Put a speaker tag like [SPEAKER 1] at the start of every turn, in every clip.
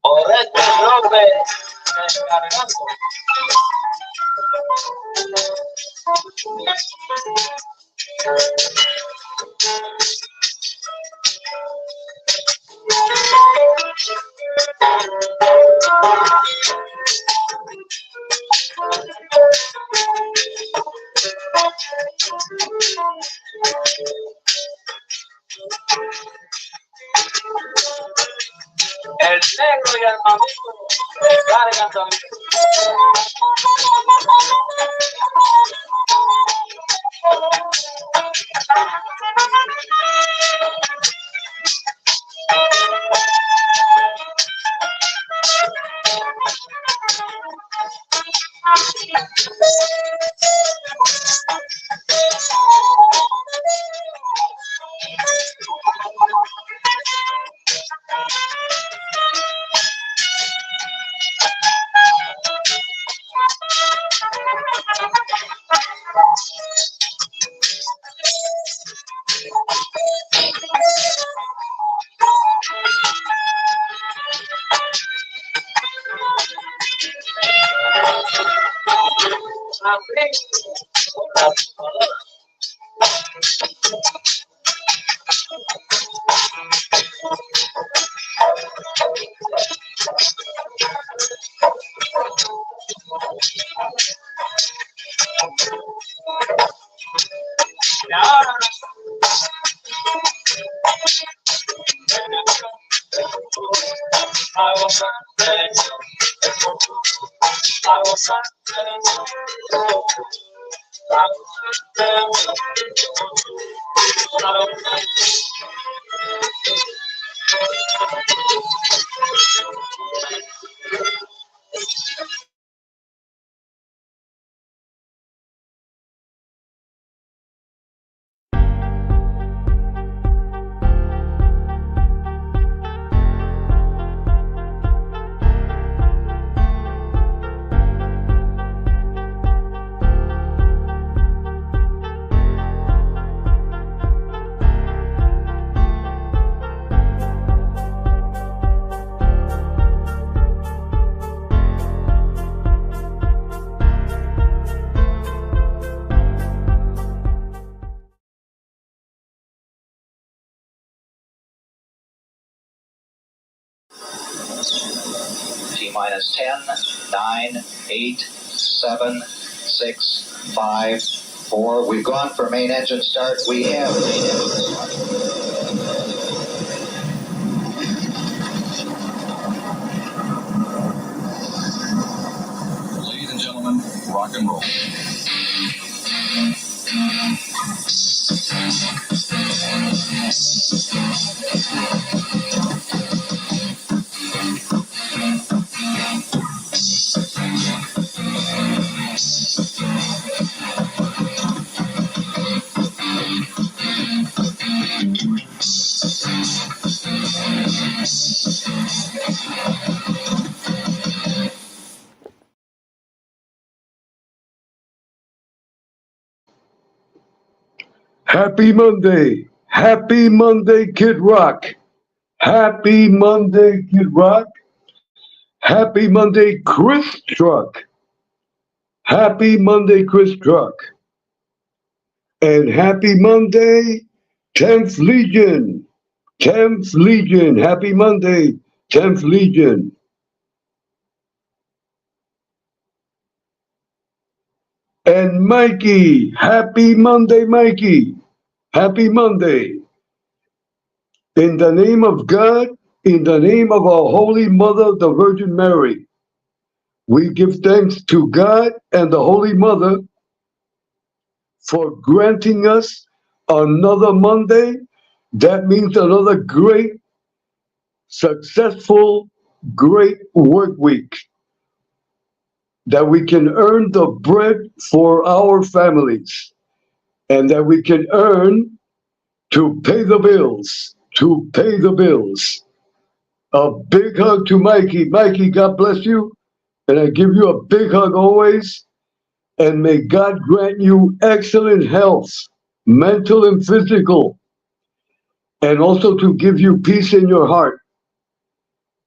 [SPEAKER 1] Por este nombre descargando. El negro y el mamito descargan también.
[SPEAKER 2] T-minus 10, 9, 8, 7, 6, 5, 4. We've gone for main engine start. We have main engine start.
[SPEAKER 3] Ladies and gentlemen, rock and roll.
[SPEAKER 4] Happy Monday. Happy Monday, Kid Rock. Happy Monday, Kid Rock. Happy Monday, Chris Truck. Happy Monday, Chris Truck. And happy Monday, 10th Legion. 10th Legion. Happy Monday, 10th Legion. And Mikey. Happy Monday, Mikey. Happy Monday. In the name of God, in the name of our Holy Mother, the Virgin Mary, we give thanks to God and the Holy Mother for granting us another Monday. That means another great, successful, great work week, that we can earn the bread for our families, and that we can earn to pay the bills, to pay the bills. A big hug to Mikey. Mikey, God bless you. And I give you a big hug always. And may God grant you excellent health, mental and physical, and also to give you peace in your heart.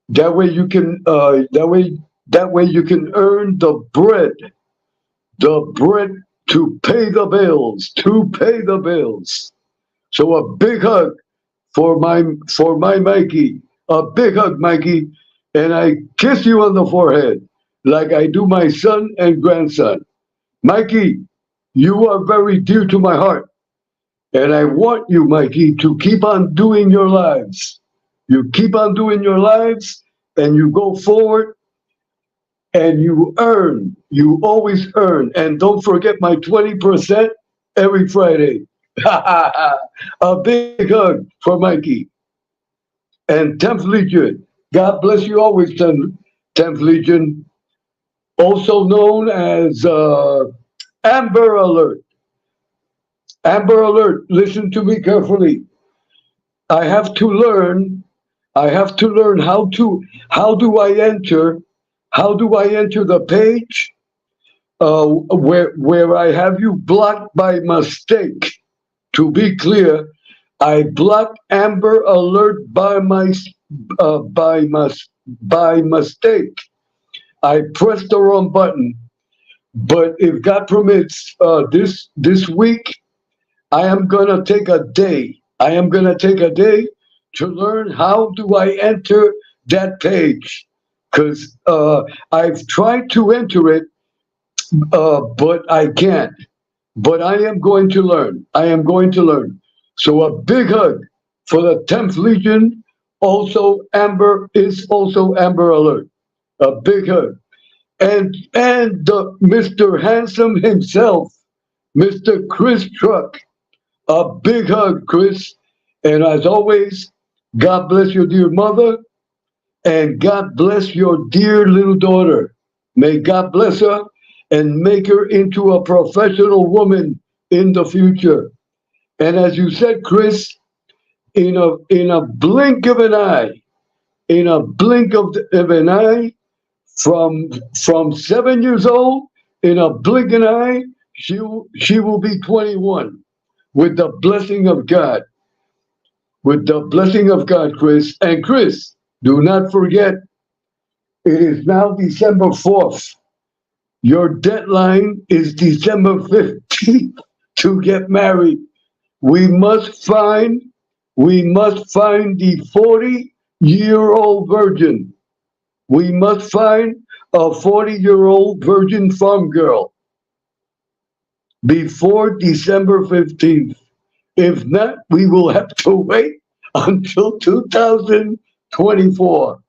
[SPEAKER 4] That way you can you can earn the bread to pay the bills, So a big hug for my Mikey, a big hug, Mikey, and I kiss you on the forehead like I do my son and grandson. Mikey, you are very dear to my heart, and I want you, Mikey, to keep on doing your lives. You keep on doing your lives, and you go forward, and you earn. You always earn. And don't forget my 20% every Friday. A big hug for Mikey. And 10th Legion. God bless you always, 10th Legion. Also known as Amber Alert. Amber Alert, listen to me carefully. I have to learn how do I enter the page where I have you blocked by mistake. To be clear, I blocked Amber Alert by mistake. I pressed the wrong button. But if God permits, this week, I am gonna take a day. To learn how do I enter that page. Because I've tried to enter it, but I can't. But I am going to learn. So a big hug for the 10th Legion. Also, Amber Alert. A big hug. And Mr. Handsome himself, Mr. Chris Truck. A big hug, Chris. And as always, God bless your dear mother. And God bless your dear little daughter. May God bless her and make her into a professional woman in the future. And as you said, Chris, in a blink of an eye, from 7 years old, in a blink of an eye, she will be 21 with the blessing of God. With the blessing of God, Chris. And Chris, do not forget, it is now December 4th. Your deadline is December 15th to get married. We must find the 40-year-old virgin. We must find a 40-year-old virgin farm girl before December 15th. If not, we will have to wait until 2024.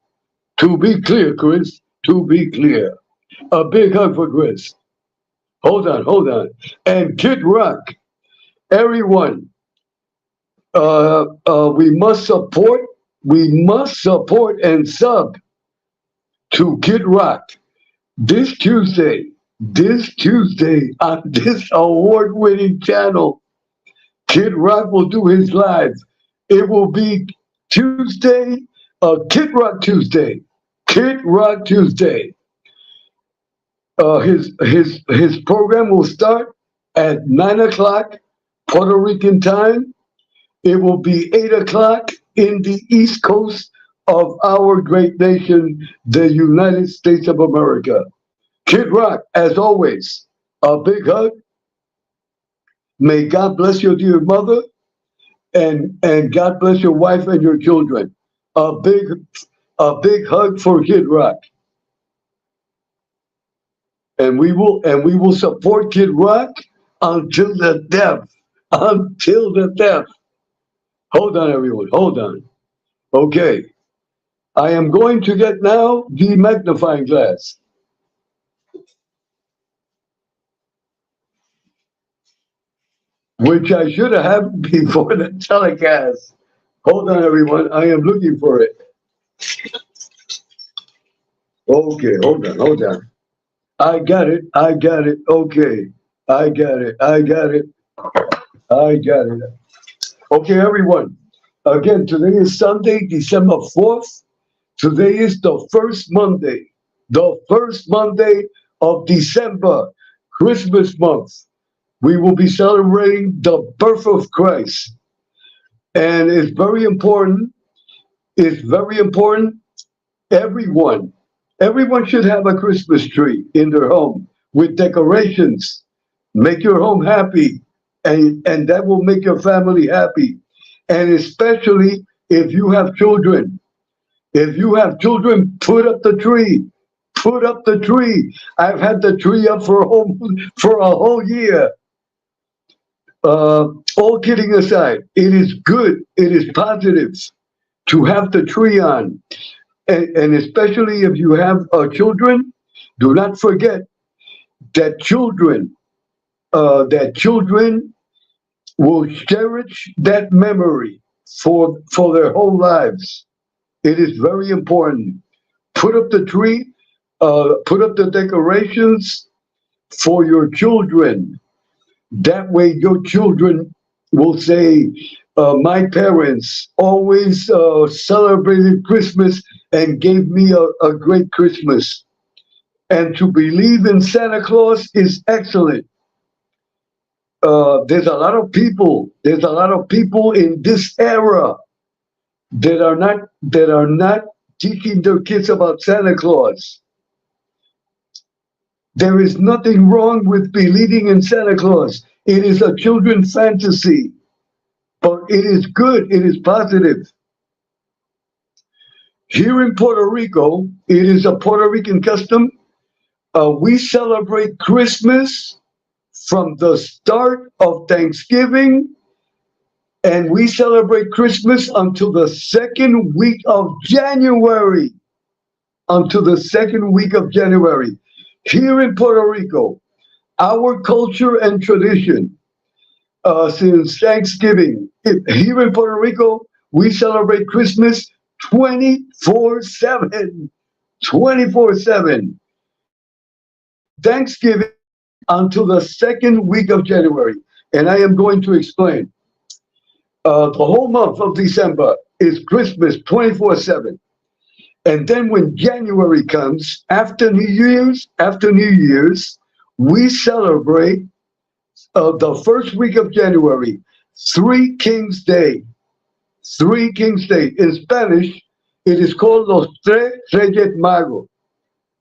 [SPEAKER 4] To be clear, Chris, to be clear. A big hug for Chris. Hold on. And Kid Rock, everyone, we must support and sub to Kid Rock this Tuesday on this award-winning channel. Kid Rock will do his live. It will be Tuesday, Kid Rock Tuesday. His program will start at 9 o'clock Puerto Rican time. It will be 8 o'clock in the East Coast of our great nation, the United States of America. Kid Rock, as always, a big hug. May God bless your dear mother, and God bless your wife and your children. A big hug for Kid Rock. And we will support Kid Rock until the death. Until the death. Hold on, everyone. Hold on. Okay. I am going to get now the magnifying glass. Which I should have before the telecast. Hold on, everyone. I am looking for it. Okay, hold on. I got it. Okay. I got it. Okay, everyone. Again, today is Sunday, December 4th. Today is the first Monday of December. Christmas month, we will be celebrating the birth of Christ. And it's very important. It's very important. Everyone should have a Christmas tree in their home with decorations. Make your home happy, and that will make your family happy. And especially if you have children. If you have children, put up the tree. Put up the tree. I've had the tree up for a whole year. All kidding aside, it is good, it is positive to have the tree on. And especially if you have children, do not forget that children will cherish that memory for their whole lives. It is very important. Put up the tree, put up the decorations for your children. That way your children will say, my parents always celebrated Christmas and gave me a great Christmas. And to believe in Santa Claus is excellent. There's a lot of people in this era that are not teaching their kids about Santa Claus. There is nothing wrong with believing in Santa Claus. It is a children's fantasy, but it is good, it is positive. Here in Puerto Rico, it is a Puerto Rican custom. We celebrate Christmas from the start of Thanksgiving, and we celebrate Christmas until the second week of January. Until the second week of January. Here in Puerto Rico, our culture and tradition since Thanksgiving, here in Puerto Rico, we celebrate Christmas 24/7. 24/7. Thanksgiving until the second week of January. And I am going to explain. The whole month of December is Christmas 24/7. And then when January comes, after New Year's, we celebrate the first week of January, Three Kings Day. Three Kings Day. In Spanish, it is called Los Tres Reyes Magos.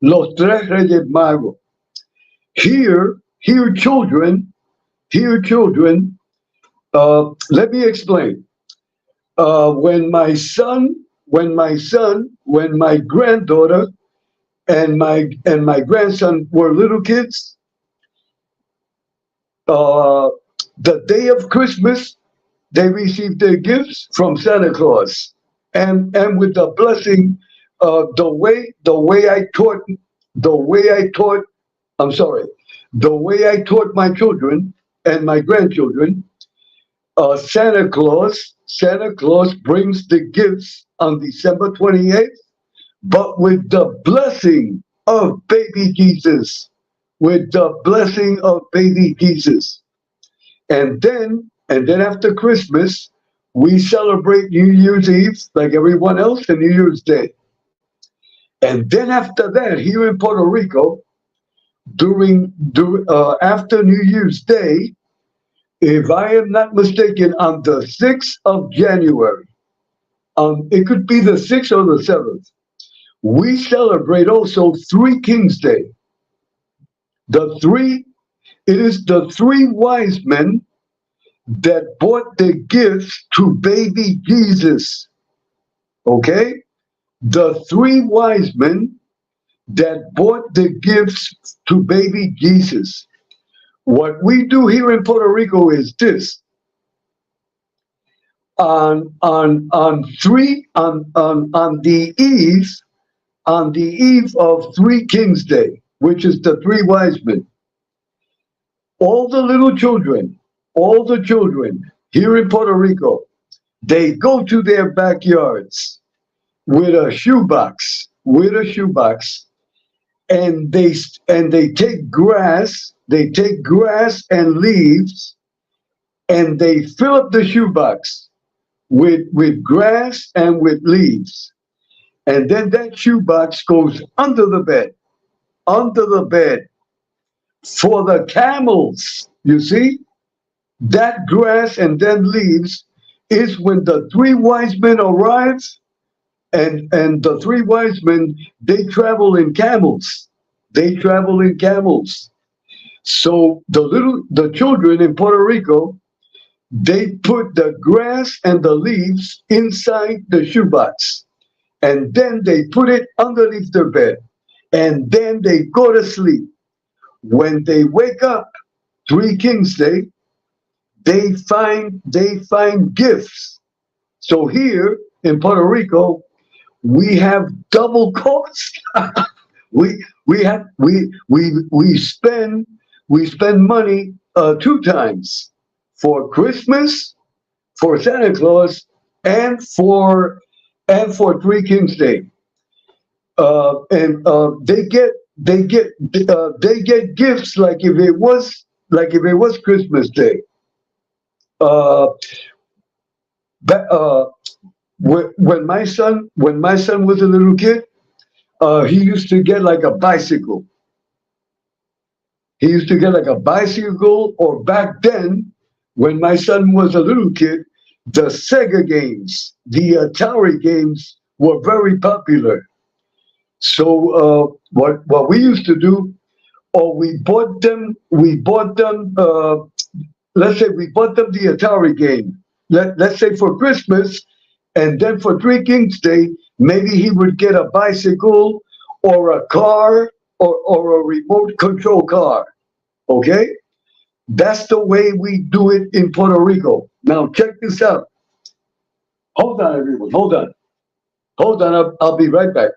[SPEAKER 4] Los Tres Reyes Magos. Here, children, let me explain. When my granddaughter and my grandson were little kids, the day of Christmas, they received their gifts from Santa Claus, and with the blessing, the way I taught my children and my grandchildren, Santa Claus brings the gifts on December 28th, but with the blessing of baby Jesus. With the blessing of baby Jesus. And then after Christmas, we celebrate New Year's Eve like everyone else and New Year's Day. And then after that, here in Puerto Rico, after New Year's Day, if I am not mistaken, on the 6th of January, it could be the 6th or the 7th, we celebrate also Three Kings Day. It is the three wise men that brought the gifts to baby Jesus. Okay? The three wise men that brought the gifts to baby Jesus. What we do here in Puerto Rico is this. On the eve of Three Kings Day, which is the three wise men, all the children here in Puerto Rico, they go to their backyards with a shoebox, and they take grass and leaves, and they fill up the shoebox with grass and with leaves. And then that shoebox goes under the bed for the camels. You see, that grass and then leaves is when the three wise men arrives, and the three wise men, they travel in camels. They travel in camels. So the children in Puerto Rico, they put the grass and the leaves inside the shoebox, and then they put it underneath their bed, and then they go to sleep. When they wake up, Three Kings Day, they find gifts. So here in Puerto Rico, we have double cost. We spend money two times, for Christmas, for Santa Claus, and for Three Kings Day. And they get gifts like if it was Christmas Day. But when my son was a little kid, he used to get like a bicycle. He used to get like a bicycle, or back then, when my son was a little kid, the Sega games, the Atari games were very popular. So what we used to do, or we bought them. Let's say we bought them the Atari game. Let's say for Christmas, and then for Three Kings Day, maybe he would get a bicycle or a car or a remote control car. Okay? That's the way we do it in Puerto Rico. Now check this out. Hold on, everyone. Hold on. I'll be right back.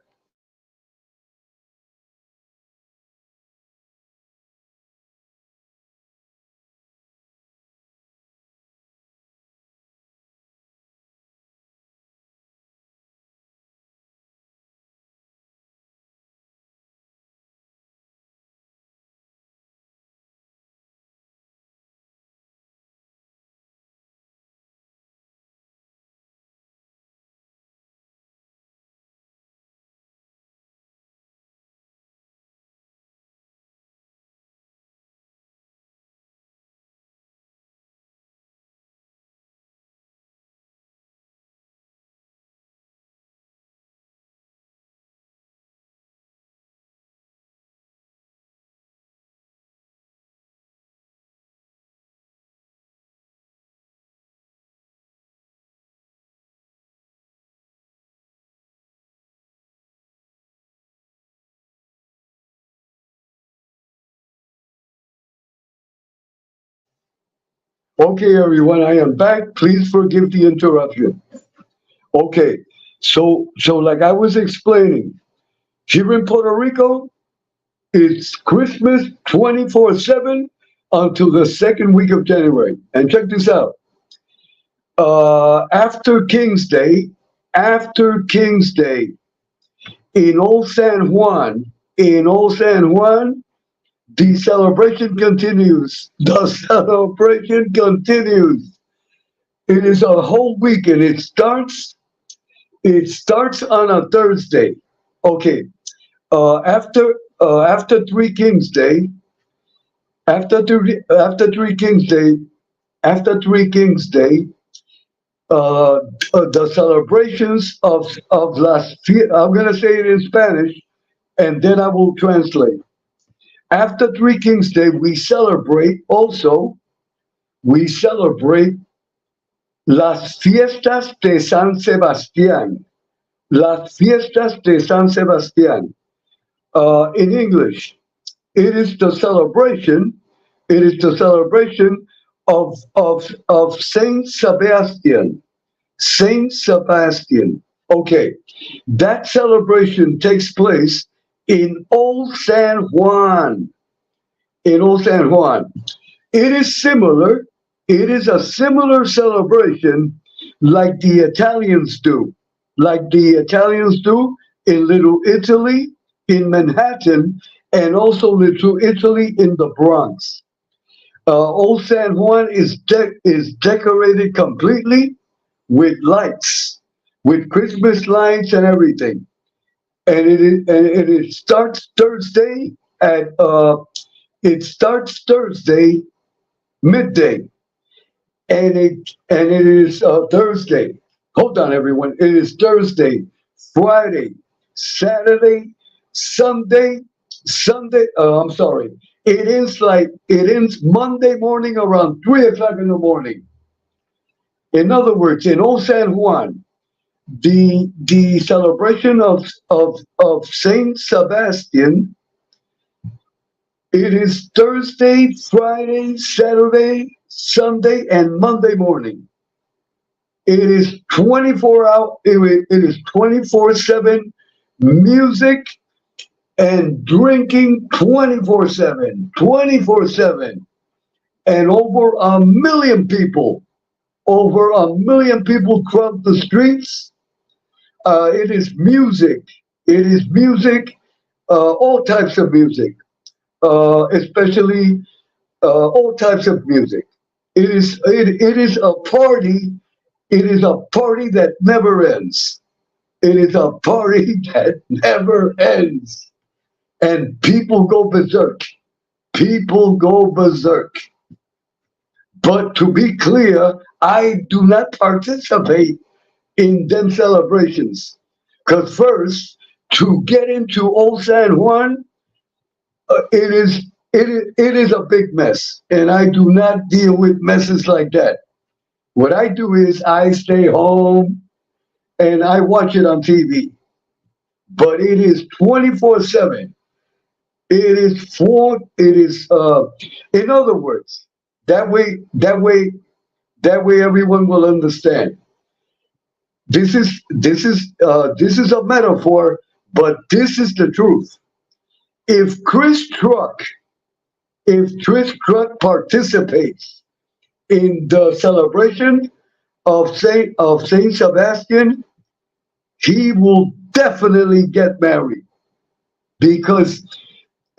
[SPEAKER 4] Okay, everyone, I am back. Please forgive the interruption. Okay, so like I was explaining, here in Puerto Rico, it's Christmas 24/7 until the second week of January. And check this out. After King's Day, in Old San Juan, the celebration continues. The celebration continues. It is a whole weekend. It starts on a Thursday. Okay. After Three Kings Day, after Three Kings Day, the celebrations of Las Fiestas. I'm gonna say it in Spanish, and then I will translate. After Three Kings Day, we celebrate Las Fiestas de San Sebastián. Las Fiestas de San Sebastián. In English, it is the celebration. It is the celebration of Saint Sebastian. Saint Sebastian. Okay, that celebration takes place in Old San Juan. In Old San Juan, it is similar. It is a similar celebration like the Italians do. Like the Italians do in Little Italy, in Manhattan, and also Little Italy in the Bronx. Old San Juan is decorated completely with lights, with Christmas lights and everything. And it starts Thursday at It starts Thursday midday, and it is Thursday. Hold on, everyone. It is Thursday, Friday, Saturday, Sunday, Sunday. I'm sorry. It ends Monday morning around 3 o'clock in the morning. In other words, in Old San Juan, the celebration of Saint Sebastian, it is Thursday, Friday, Saturday, Sunday, and Monday morning. It is 24 hour. It is 24/7 music and drinking 24/7, 24/7, and over a million people crowd the streets. It is music. It is music, all types of music, especially all types of music. It is a party. It is a party that never ends. It is a party that never ends, and people go berserk. People go berserk. But to be clear, I do not participate in them celebrations. Because first, to get into Old San Juan, it is a big mess, and I do not deal with messes like that. What I do is I stay home and I watch it on TV. But it is 24/7. It is for it is in other words, that way everyone will understand. This is a metaphor, but this is the truth. If Chris Truck participates in the celebration of Saint Sebastian, he will definitely get married because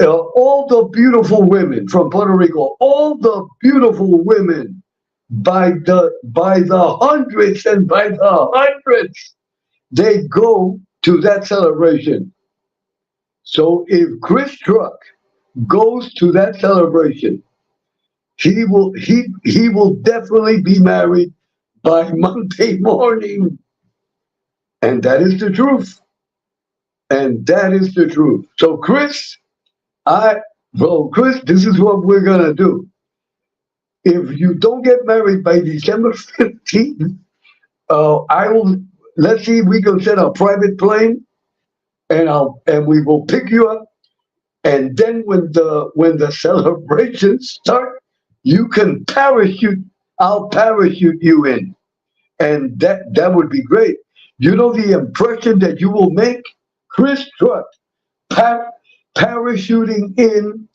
[SPEAKER 4] all the beautiful women from Puerto Rico, all the beautiful women by the hundreds and by the hundreds, they go to that celebration. So if Chris Truck goes to that celebration, he will definitely be married by Monday morning. And that is the truth. And that is the truth. So Chris, this is what we're gonna do. If you don't get married by December 15th, I will let's see if we can send a private plane and we will pick you up. And then when the celebrations start, you can parachute. I'll parachute you in, and that would be great. You know the impression that you will make, Chris Truck, parachuting in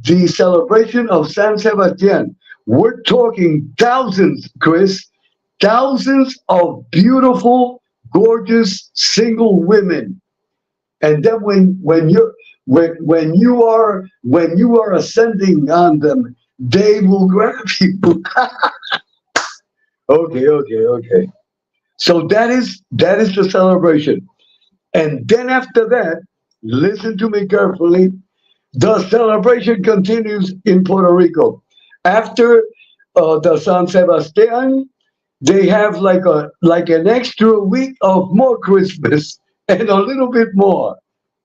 [SPEAKER 4] the celebration of San Sebastian. We're talking thousands, Chris, thousands of beautiful, gorgeous single women. And then when you are ascending on them, they will grab you. Okay. So that is the celebration. And then after that, listen to me carefully. The celebration continues in Puerto Rico. After the San Sebastian, they have like an extra week of more Christmas and a little bit more.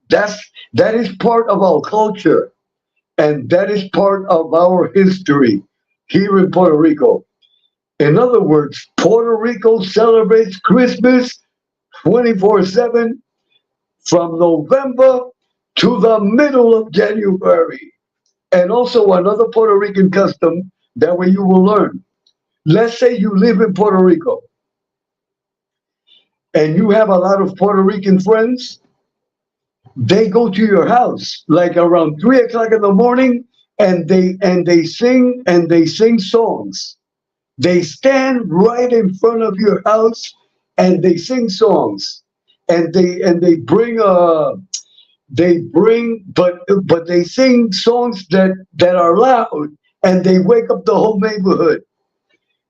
[SPEAKER 4] That is part of our culture, and that is part of our history here in Puerto Rico. In other words, Puerto Rico celebrates Christmas 24/7 from November to the middle of January. And also another Puerto Rican custom, that way you will learn. Let's say you live in Puerto Rico and you have a lot of Puerto Rican friends. They go to your house like around 3 o'clock in the morning, and they sing songs. They stand right in front of your house and they sing songs, and they bring but they sing songs that are loud, and they wake up the whole neighborhood.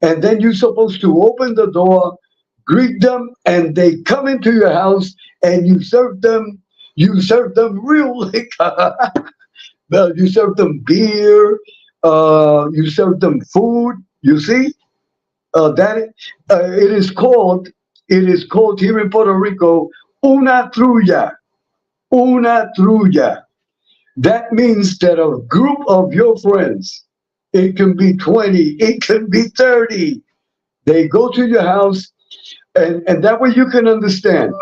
[SPEAKER 4] And then you're supposed to open the door, greet them, and they come into your house, and you serve them real liquor. You serve them beer. You serve them food. You see, that it is called. It is called here in Puerto Rico una trulla. Una trulla. That means that a group of your friends, it can be 20, it can be 30. They go to your house, and that way you can understand.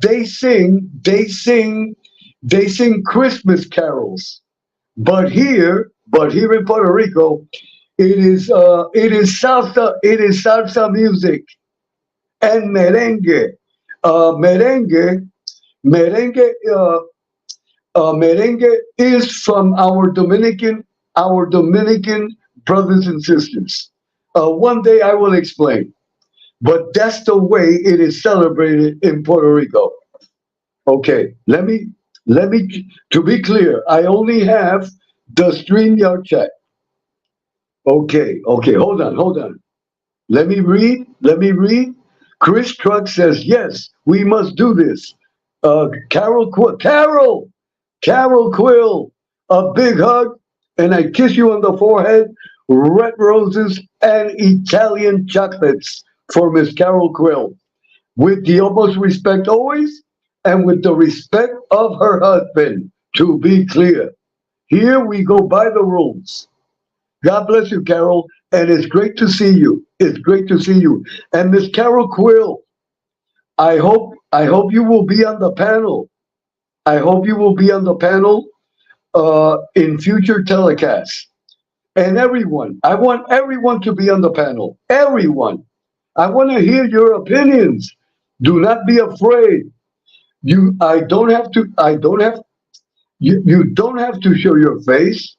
[SPEAKER 4] They sing Christmas carols. But here in Puerto Rico, it is salsa music and merengue. Merengue, merengue, merengue is from our Dominican brothers and sisters. One day I will explain, but that's the way it is celebrated in Puerto Rico. Okay, let me to be clear, I only have the StreamYard chat. Okay, hold on. Let me read. Chris Truck says, yes, we must do this. Carol Quill, a big hug, and I kiss you on the forehead. Red roses and Italian chocolates for Miss Carol Quill. With the utmost respect always, and with the respect of her husband, to be clear. Here we go by the rules. God bless you, Carol, and it's great to see you. It's great to see you. And Miss Carol Quill, I hope you will be on the panel. I hope you will be on the panel in future telecasts. And everyone, I want everyone to be on the panel. Everyone. I want to hear your opinions. Do not be afraid. You don't have you don't have to show your face.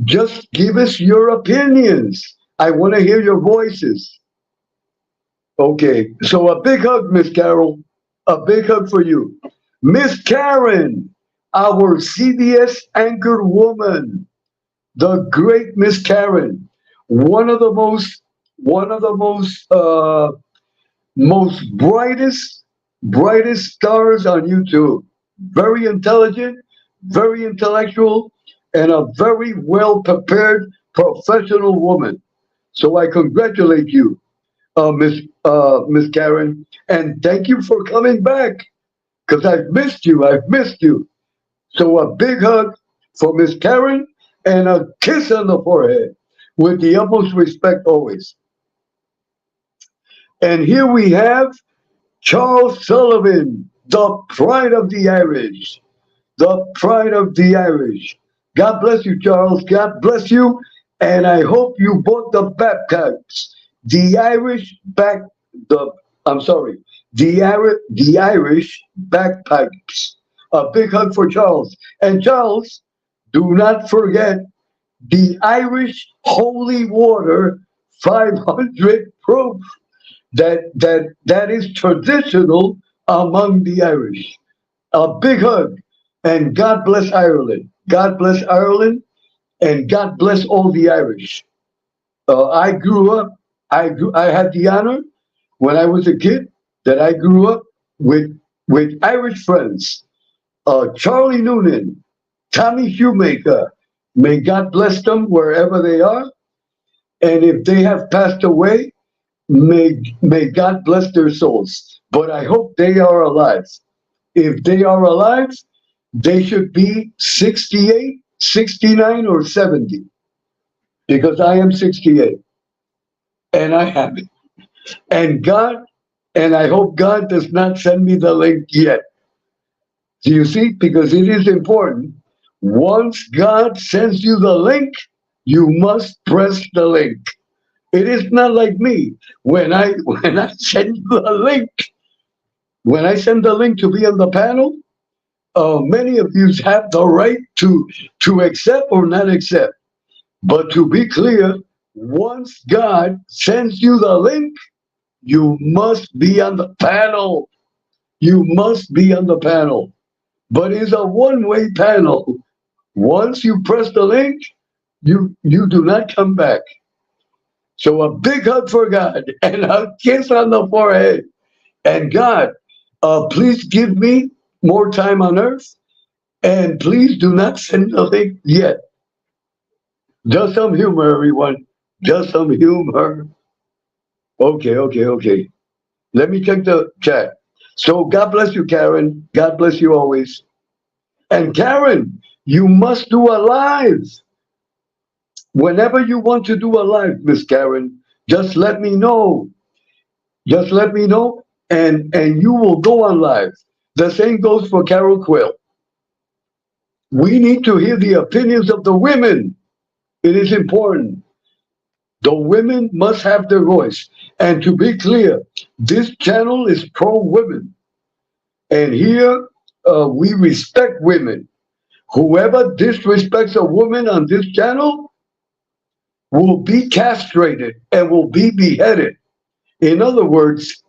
[SPEAKER 4] Just give us your opinions. I want to hear your voices. Okay, so a big hug, Miss Carol. A big hug for you. Miss Karen, our CBS anchor woman, the great Miss Karen, one of the most brightest stars on YouTube. Very intelligent, very intellectual, and a very well prepared professional woman. So I congratulate you, Miss Karen, and thank you for coming back because I've missed you. I've missed you. So a big hug for Miss Karen and a kiss on the forehead with the utmost respect always. And here we have Charles Sullivan, the pride of the Irish. The pride of the Irish. God bless you, Charles. God bless you. And I hope you bought the backpacks. The Irish back the I'm sorry, the Irish backpacks. A big hug for Charles. And Charles, do not forget the Irish holy water 500 proof that is traditional among the Irish. A big hug, and God bless Ireland. God bless Ireland, and God bless all the Irish. I grew up. I had the honor when I was a kid that I grew up with Irish friends. Charlie Noonan, Tommy Shoemaker. May God bless them wherever they are, and if they have passed away, may God bless their souls. But I hope they are alive. If they are alive, they should be 68, 69, or 70. Because I am 68. And I have it. And I hope God does not send me the link yet. Do you see? Because it is important. Once God sends you the link, you must press the link. It is not like me. When I send you the link, when I send the link to be on the panel, many of you have the right to accept or not accept. But to be clear, once God sends you the link, you must be on the panel. You must be on the panel. But it's a one-way panel. Once you press the link, you do not come back. So a big hug for God and a kiss on the forehead. And God, please give me more time on earth And please do not send the link yet. Just some humor, everyone. Just some humor. Okay. Let me check the chat. So God bless you, Karen. God bless you always. And Karen, you must do a live. Whenever you want to do a live, Miss Karen, just let me know. Just let me know, and you will go on live. The same goes for Carol Quill. We need to hear the opinions of the women. It is important. The women must have their voice. And to be clear, this channel is pro-women. And here we respect women. Whoever disrespects a woman on this channel will be castrated and will be beheaded. In other words,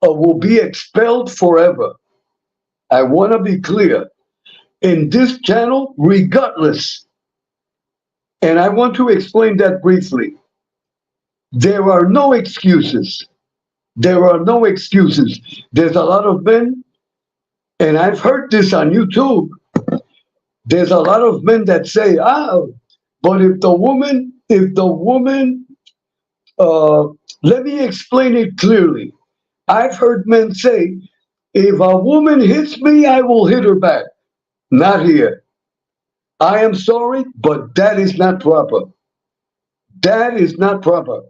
[SPEAKER 4] will be expelled forever. I want to be clear. In this channel, regardless, and I want to explain that briefly, there are no excuses. There are no excuses. There's a lot of men, and I've heard this on YouTube, there's a lot of men that say, but if the woman, let me explain it clearly. I've heard men say, if a woman hits me, I will hit her back. Not here. I am sorry, but that is not proper. That is not proper.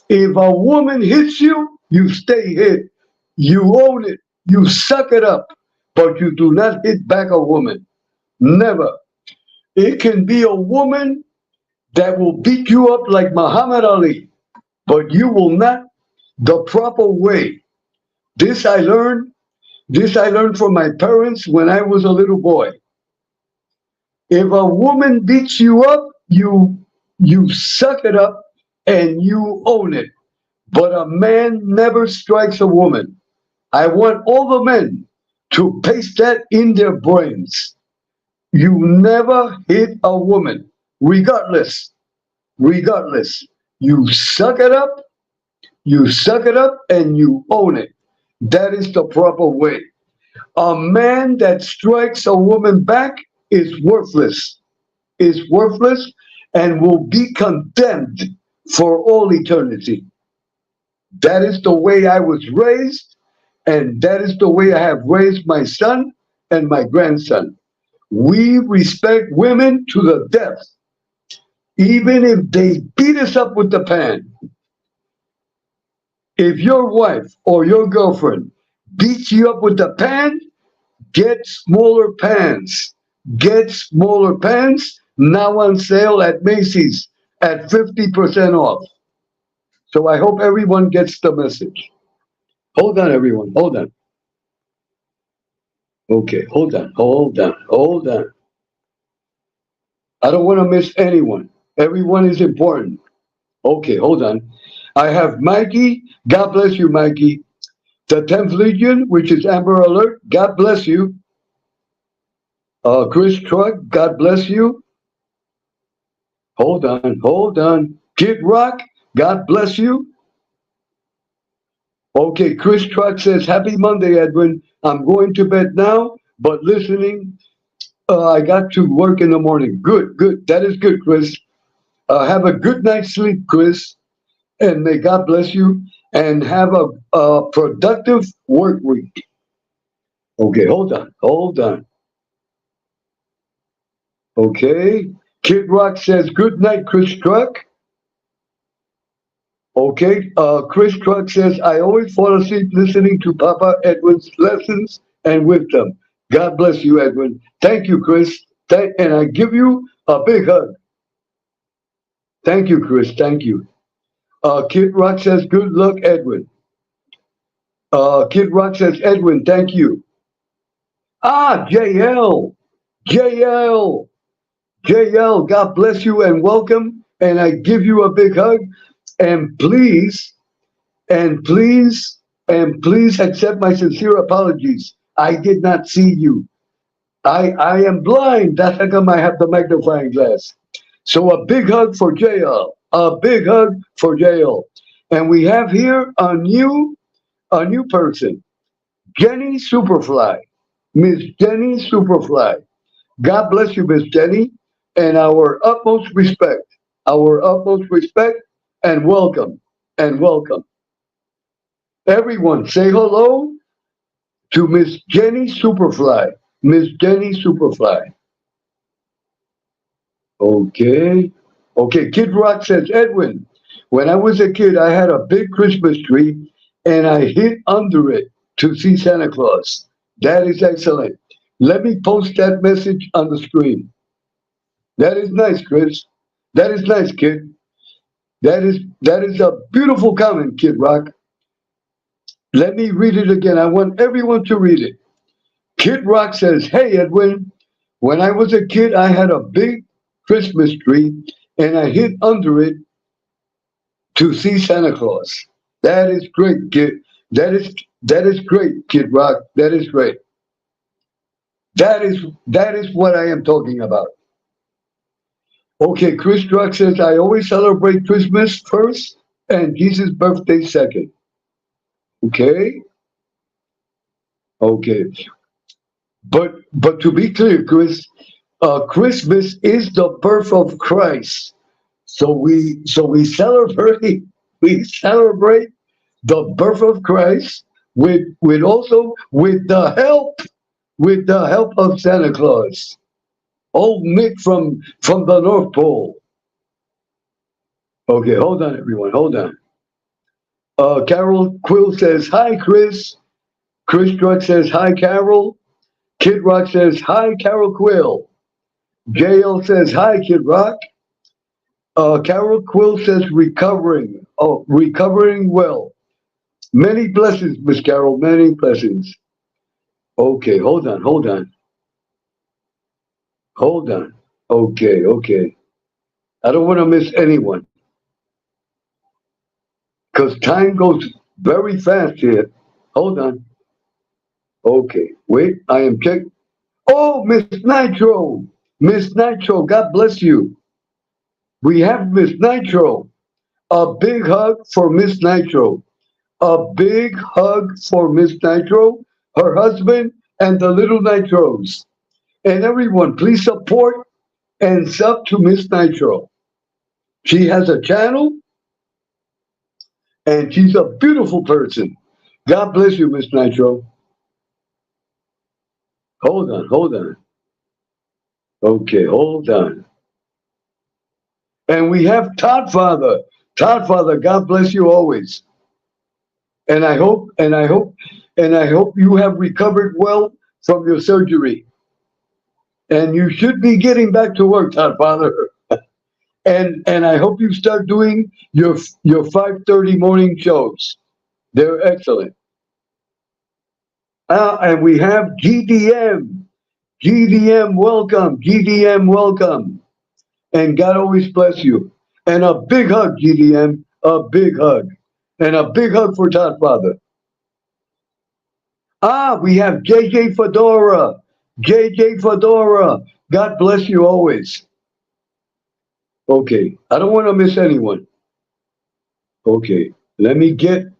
[SPEAKER 4] If a woman hits you, you stay hit. You own it. You suck it up. But you do not hit back a woman. Never. It can be a woman that will beat you up like Muhammad Ali, but you will not the proper way. This I learned from my parents when I was a little boy. If a woman beats you up, you suck it up and you own it. But a man never strikes a woman. I want all the men to paste that in their brains. You never hit a woman, regardless. You suck it up, and you own it. That is the proper way. A man that strikes a woman back is worthless, and will be condemned for all eternity. That is the way I was raised, and that is the way I have raised my son and my grandson. We respect women to the death, even if they beat us up with the pan. If your wife or your girlfriend beats you up with the pan, get smaller pans. Get smaller pans, now on sale at Macy's at 50% off. So I hope everyone gets the message. Hold on, everyone. Hold on. Okay, hold on. I don't want to miss anyone. Everyone is important. Okay, hold on. I have Mikey. God bless you, Mikey. The 10th Legion, which is Amber Alert. God bless you. Chris Truck, God bless you. Hold on. Kid Rock, God bless you. Okay, Chris Truck says, happy Monday, Edwin. I'm going to bed now, but listening. I got to work in the morning. Good. That is good, Chris. Have a good night's sleep, Chris. And may God bless you. And have a productive work week. Okay, hold on. Okay. Kid Rock says, good night, Chris Truck. Okay. Chris Truck says, I always fall asleep listening to Papa Edwin's lessons and wisdom. God bless you, Edwin. Thank you, Chris. And I give you a big hug. Thank you, Chris. Thank you. Kid Rock says, good luck, Edwin. Kid Rock says, Edwin, thank you. JL, God bless you and welcome. And I give you a big hug. And please accept my sincere apologies. I did not see you. I am blind. That's how come I have the magnifying glass. So a big hug for JL. And we have here a new person, Jenny Superfly. Miss Jenny Superfly. God bless you, Miss Jenny, and our utmost respect, and welcome, and welcome. Everyone, say hello to Miss Jenny Superfly. Miss Jenny Superfly. Okay. Okay, Kid Rock says, Edwin, when I was a kid, I had a big Christmas tree and I hid under it to see Santa Claus. That is excellent. Let me post that message on the screen. That is nice, Chris. That is nice, kid. That is a beautiful comment, Kid Rock. Let me read it again. I want everyone to read it. Kid Rock says, hey, Edwin, when I was a kid, I had a big Christmas tree and I hid under it to see Santa Claus. That is great, kid. That is great, Kid Rock. That is great. That is what I am talking about. Okay, Chris Rock says I always celebrate Christmas first and Jesus' birthday second. Okay. Okay. But to be clear, Chris, Christmas is the birth of Christ. So we celebrate the birth of Christ with also with the help of Santa Claus. Old Nick from the North Pole. Okay, hold on, everyone, hold on. Carol Quill says hi, Chris. Chris Truck says hi, Carol. Kid Rock says hi, Carol Quill. JL says hi, Kid Rock. Carol Quill says recovering. Oh, recovering well. Many blessings, Miss Carol. Many blessings. Okay, hold on. Okay. I don't want to miss anyone because time goes very fast here. Hold on. Okay, wait. I am checking. Oh, Miss Nitro. Miss Nitro, God bless you. We have Miss Nitro. A big hug for Miss Nitro. A big hug for Miss Nitro, her husband, and the little Nitros. And everyone, please support and sub to Miss Nitro. She has a channel, and she's a beautiful person. God bless you, Miss Nitro. Hold on. Okay, hold on. And we have Todd Father. Todd Father, God bless you always. And I hope you have recovered well from your surgery. And you should be getting back to work, Todd Father. And I hope you start doing your 5:30 morning shows. They're excellent. And we have GDM. GDM, welcome. GDM, welcome. And God always bless you. And a big hug, GDM. A big hug. And a big hug for Todd Father. We have JJ Fedora. JJ Fedora. God bless you always. Okay. I don't want to miss anyone. Okay. Let me get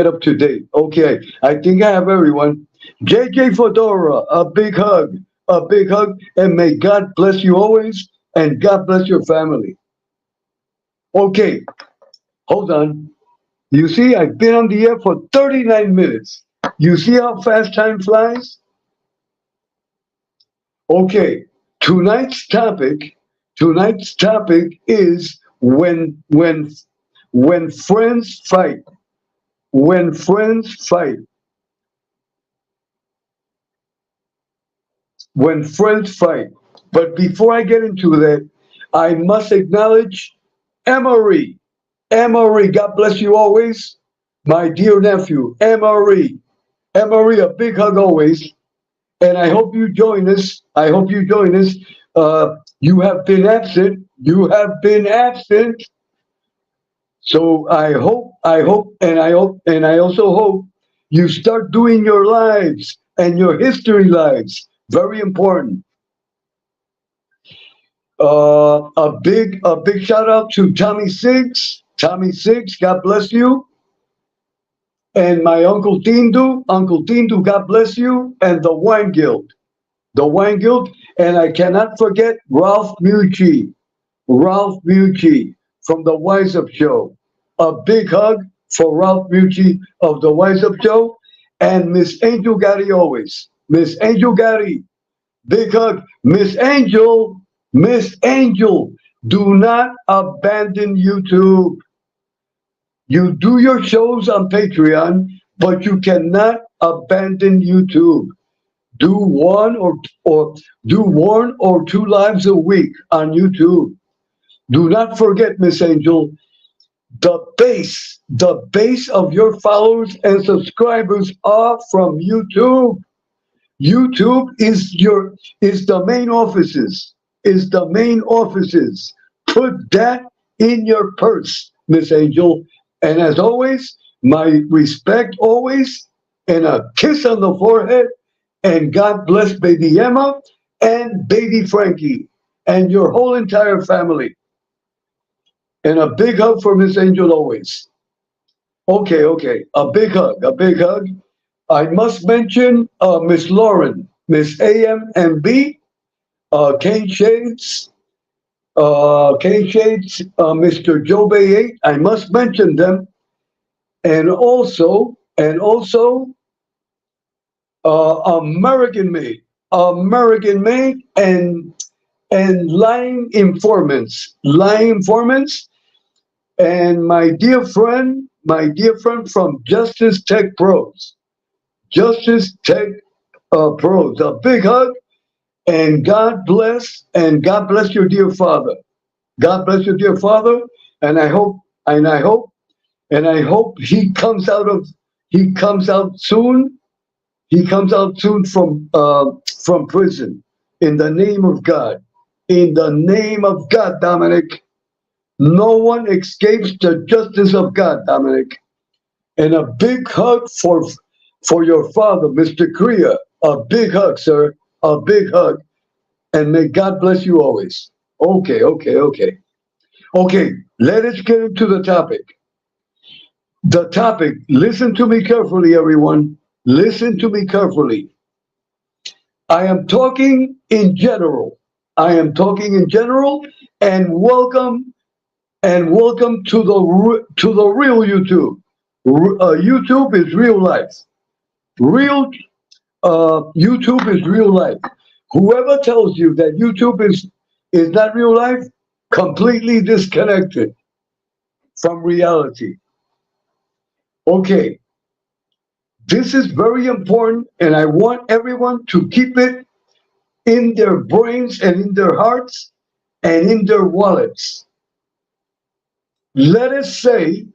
[SPEAKER 4] up to date. Okay. I think I have everyone. JJ Fedora, a big hug. A big hug. And may God bless you always. And God bless your family. Okay. Hold on. You see, I've been on the air for 39 minutes. You see how fast time flies? Okay, tonight's topic is when friends fight. When friends fight. When friends fight. But before I get into that, I must acknowledge Emery. Emery, God bless you always. My dear nephew, Emery. Emery, a big hug always. And I hope you join us. You have been absent. So I also hope you start doing your lives and your history lives. Very important. A big shout out to Tommy Six. Tommy Six, God bless you. and my Uncle Tindu, God bless you, and the Wine Guild. The Wine Guild, and I cannot forget Ralph Mucci from the Wise Up Show. A big hug for Ralph Mucci of the Wise Up Show, and Miss Angel Gatti always. Miss Angel Gatti, big hug. Miss Angel, do not abandon YouTube. You do your shows on Patreon, but you cannot abandon YouTube. Do one or two lives a week on YouTube. Do not forget, Miss Angel, the base of your followers and subscribers are from YouTube. YouTube is the main offices. Put that in your purse, Miss Angel. And as always, my respect always, and a kiss on the forehead, and God bless baby Emma and baby Frankie and your whole entire family. And a big hug for Miss Angel always. Okay, a big hug. I must mention Miss Lauren, Miss AMB, Kane Shades, Mr. Joe Bay 8. I must mention them. And also, American Made, and lying informants, and my dear friend from Justice Tech Pros, a big hug, and God bless your dear father. God bless your dear father, and I hope he comes out soon. He comes out soon from prison. In the name of God. In the name of God, Dominic. No one escapes the justice of God, Dominic. And a big hug for your father, Mr. Kriya. A big hug, sir. A big hug. And may God bless you always. Okay. Okay, let us get into the topic. The topic, listen to me carefully, everyone. Listen to me carefully. I am talking in general. And welcome to the real YouTube. YouTube is real life. YouTube is real life. Whoever tells you that YouTube is not real life, completely disconnected from reality. Okay. This is very important, and I want everyone to keep it in their brains and in their hearts and in their wallets. Let us say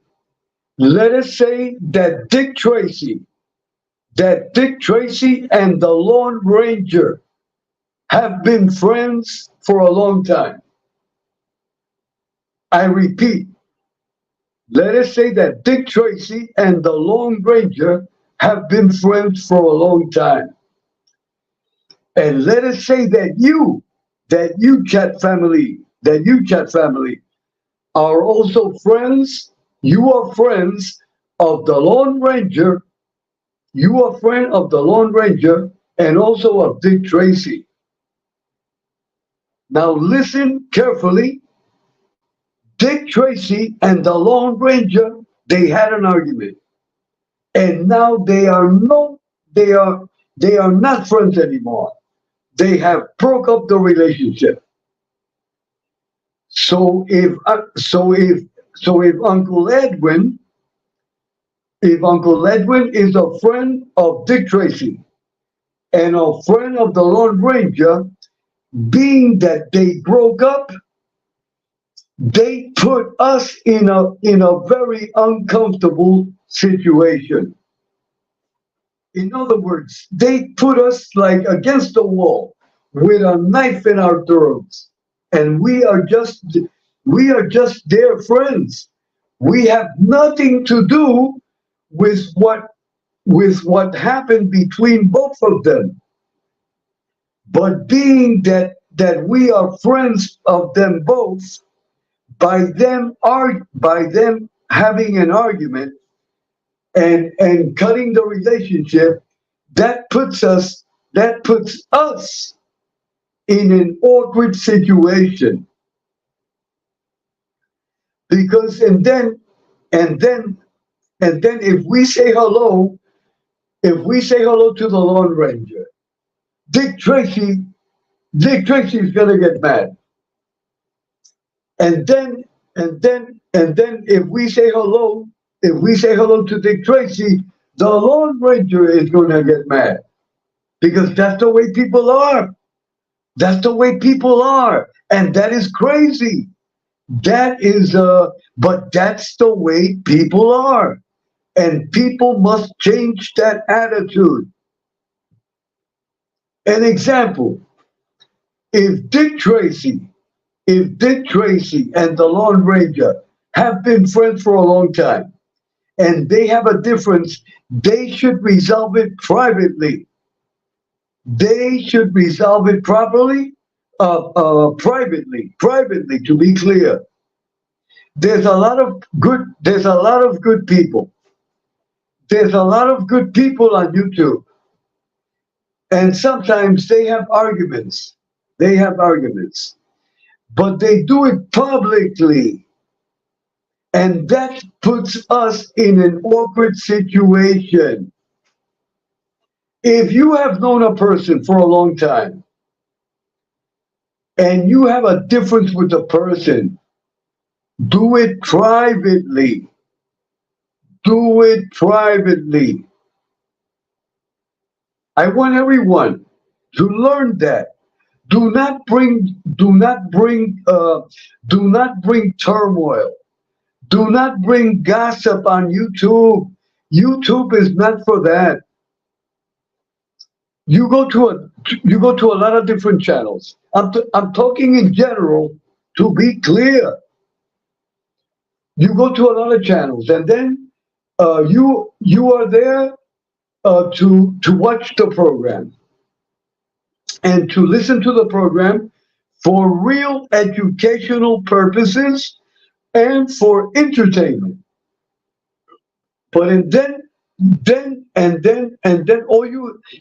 [SPEAKER 4] that Dick Tracy and the Lone Ranger have been friends for a long time. I repeat, let us say that Dick Tracy and the Lone Ranger have been friends for a long time. And let us say that you chat family, are also friends. You are friends of the Lone Ranger. You are friend of the Lone Ranger and also of Dick Tracy. Now listen carefully. Dick Tracy and the Lone Ranger, they had an argument. And now they are not friends anymore. They have broke up the relationship. So if Uncle Edwin is a friend of Dick Tracy and a friend of the Lone Ranger, being that they broke up, they put us in a very uncomfortable situation. In other words, they put us like against the wall with a knife in our throats, and we are just their friends. We have nothing to do with what happened between both of them. But being that we are friends of them both, by them having an argument, and cutting the relationship, that puts us in an awkward situation. Because and then if we say hello to the Lone Ranger, Dick Tracy's gonna get mad. And then if we say hello to Dick Tracy, the Lone Ranger is gonna get mad. Because that's the way people are. That's the way people are. And that is crazy. But that's the way people are. And people must change that attitude. An example, if Dick Tracy and the Lone Ranger have been friends for a long time and they have a difference, they should resolve it privately. They should resolve it privately, to be clear. There's a lot of good people. There's a lot of good people on YouTube. And sometimes they have arguments. But they do it publicly. And that puts us in an awkward situation. If you have known a person for a long time and you have a difference with the person, do it privately. Do it privately. I want everyone to learn that. Do not bring turmoil. Do not bring gossip on YouTube. YouTube is not for that. You go to a lot of different channels. I'm talking in general to be clear. You go to a lot of channels, and then you are there to watch the program and to listen to the program for real educational purposes and for entertainment. But then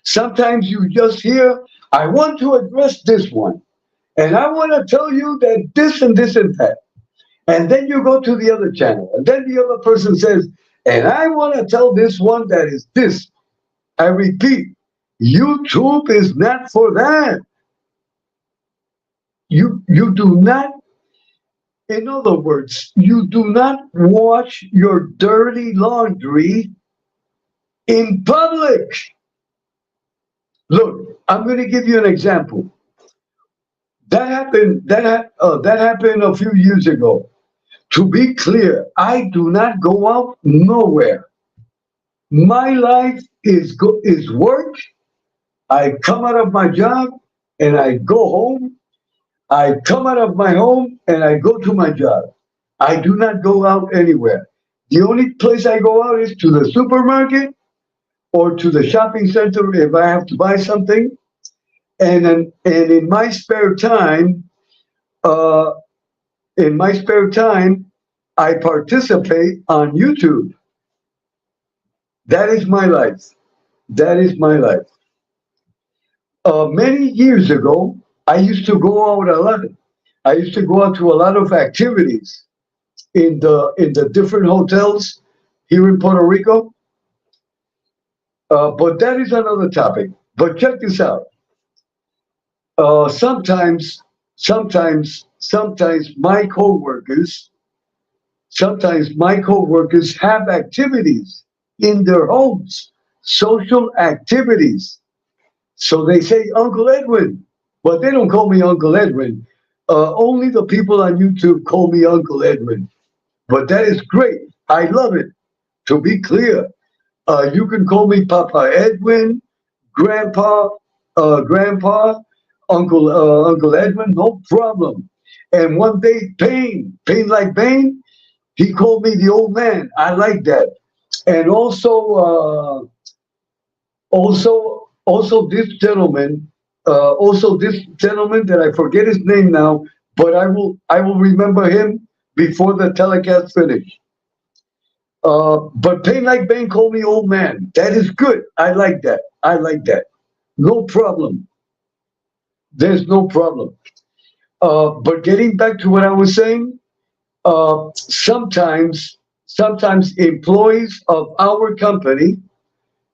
[SPEAKER 4] sometimes you just hear, I want to address this one, and I want to tell you that this and this and that. And then you go to the other channel, and then the other person says, and I want to tell this one that is this. I repeat, YouTube is not for that. You do not, in other words, you do not wash your dirty laundry in public. Look, I'm going to give you an example. That happened a few years ago. To be clear, I do not go out nowhere. My life is work. I come out of my job and I go home. I come out of my home and I go to my job. I do not go out anywhere. The only place I go out is to the supermarket or to the shopping center if I have to buy something. And in my spare time, I participate on YouTube. That is my life. That is my life. Many years ago, I used to go out a lot. I used to go out to a lot of activities in the different hotels here in Puerto Rico. But that is another topic. But check this out. Sometimes my coworkers have activities in their homes, social activities. So they say, Uncle Edwin, but they don't call me Uncle Edwin. Only the people on YouTube call me Uncle Edwin. But that is great. I love it. To be clear, you can call me Papa Edwin, Grandpa, Uncle Edwin, no problem. And one day, Pain like Bane, he called me the old man. I like that. And also this gentleman that I forget his name now, but I will remember him before the telecast finished. But Pain Like Ben called me old man. That is good. I like that. I like that. No problem. There's no problem. But getting back to what I was saying, sometimes employees of our company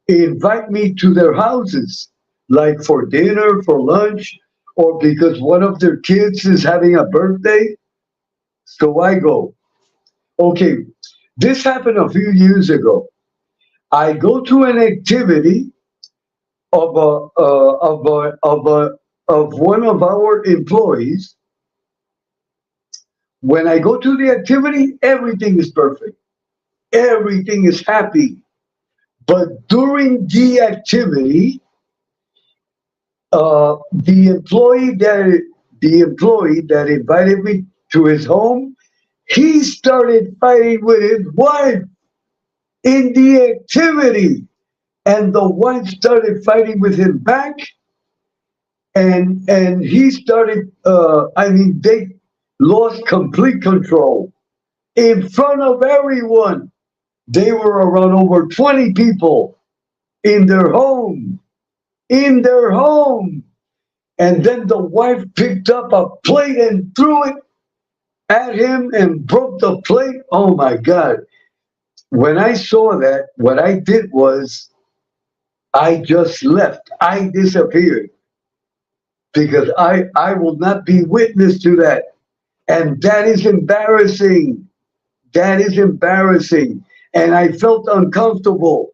[SPEAKER 4] invite me to their houses, like for dinner, for lunch, or because one of their kids is having a birthday. So I go. Okay, this happened a few years ago. I go to an activity of one of our employees. When I go to the activity, everything is perfect. Everything is happy. But during the activity, the employee that invited me to his home, he started fighting with his wife in the activity, and the wife started fighting with him back, and he started. They lost complete control in front of everyone. They were around over 20 people in their home, and then the wife picked up a plate and threw it at him and broke the plate. Oh my God. When I saw that, what I did was I just left. I disappeared because I will not be witness to that. And that is embarrassing. That is embarrassing. And I felt uncomfortable.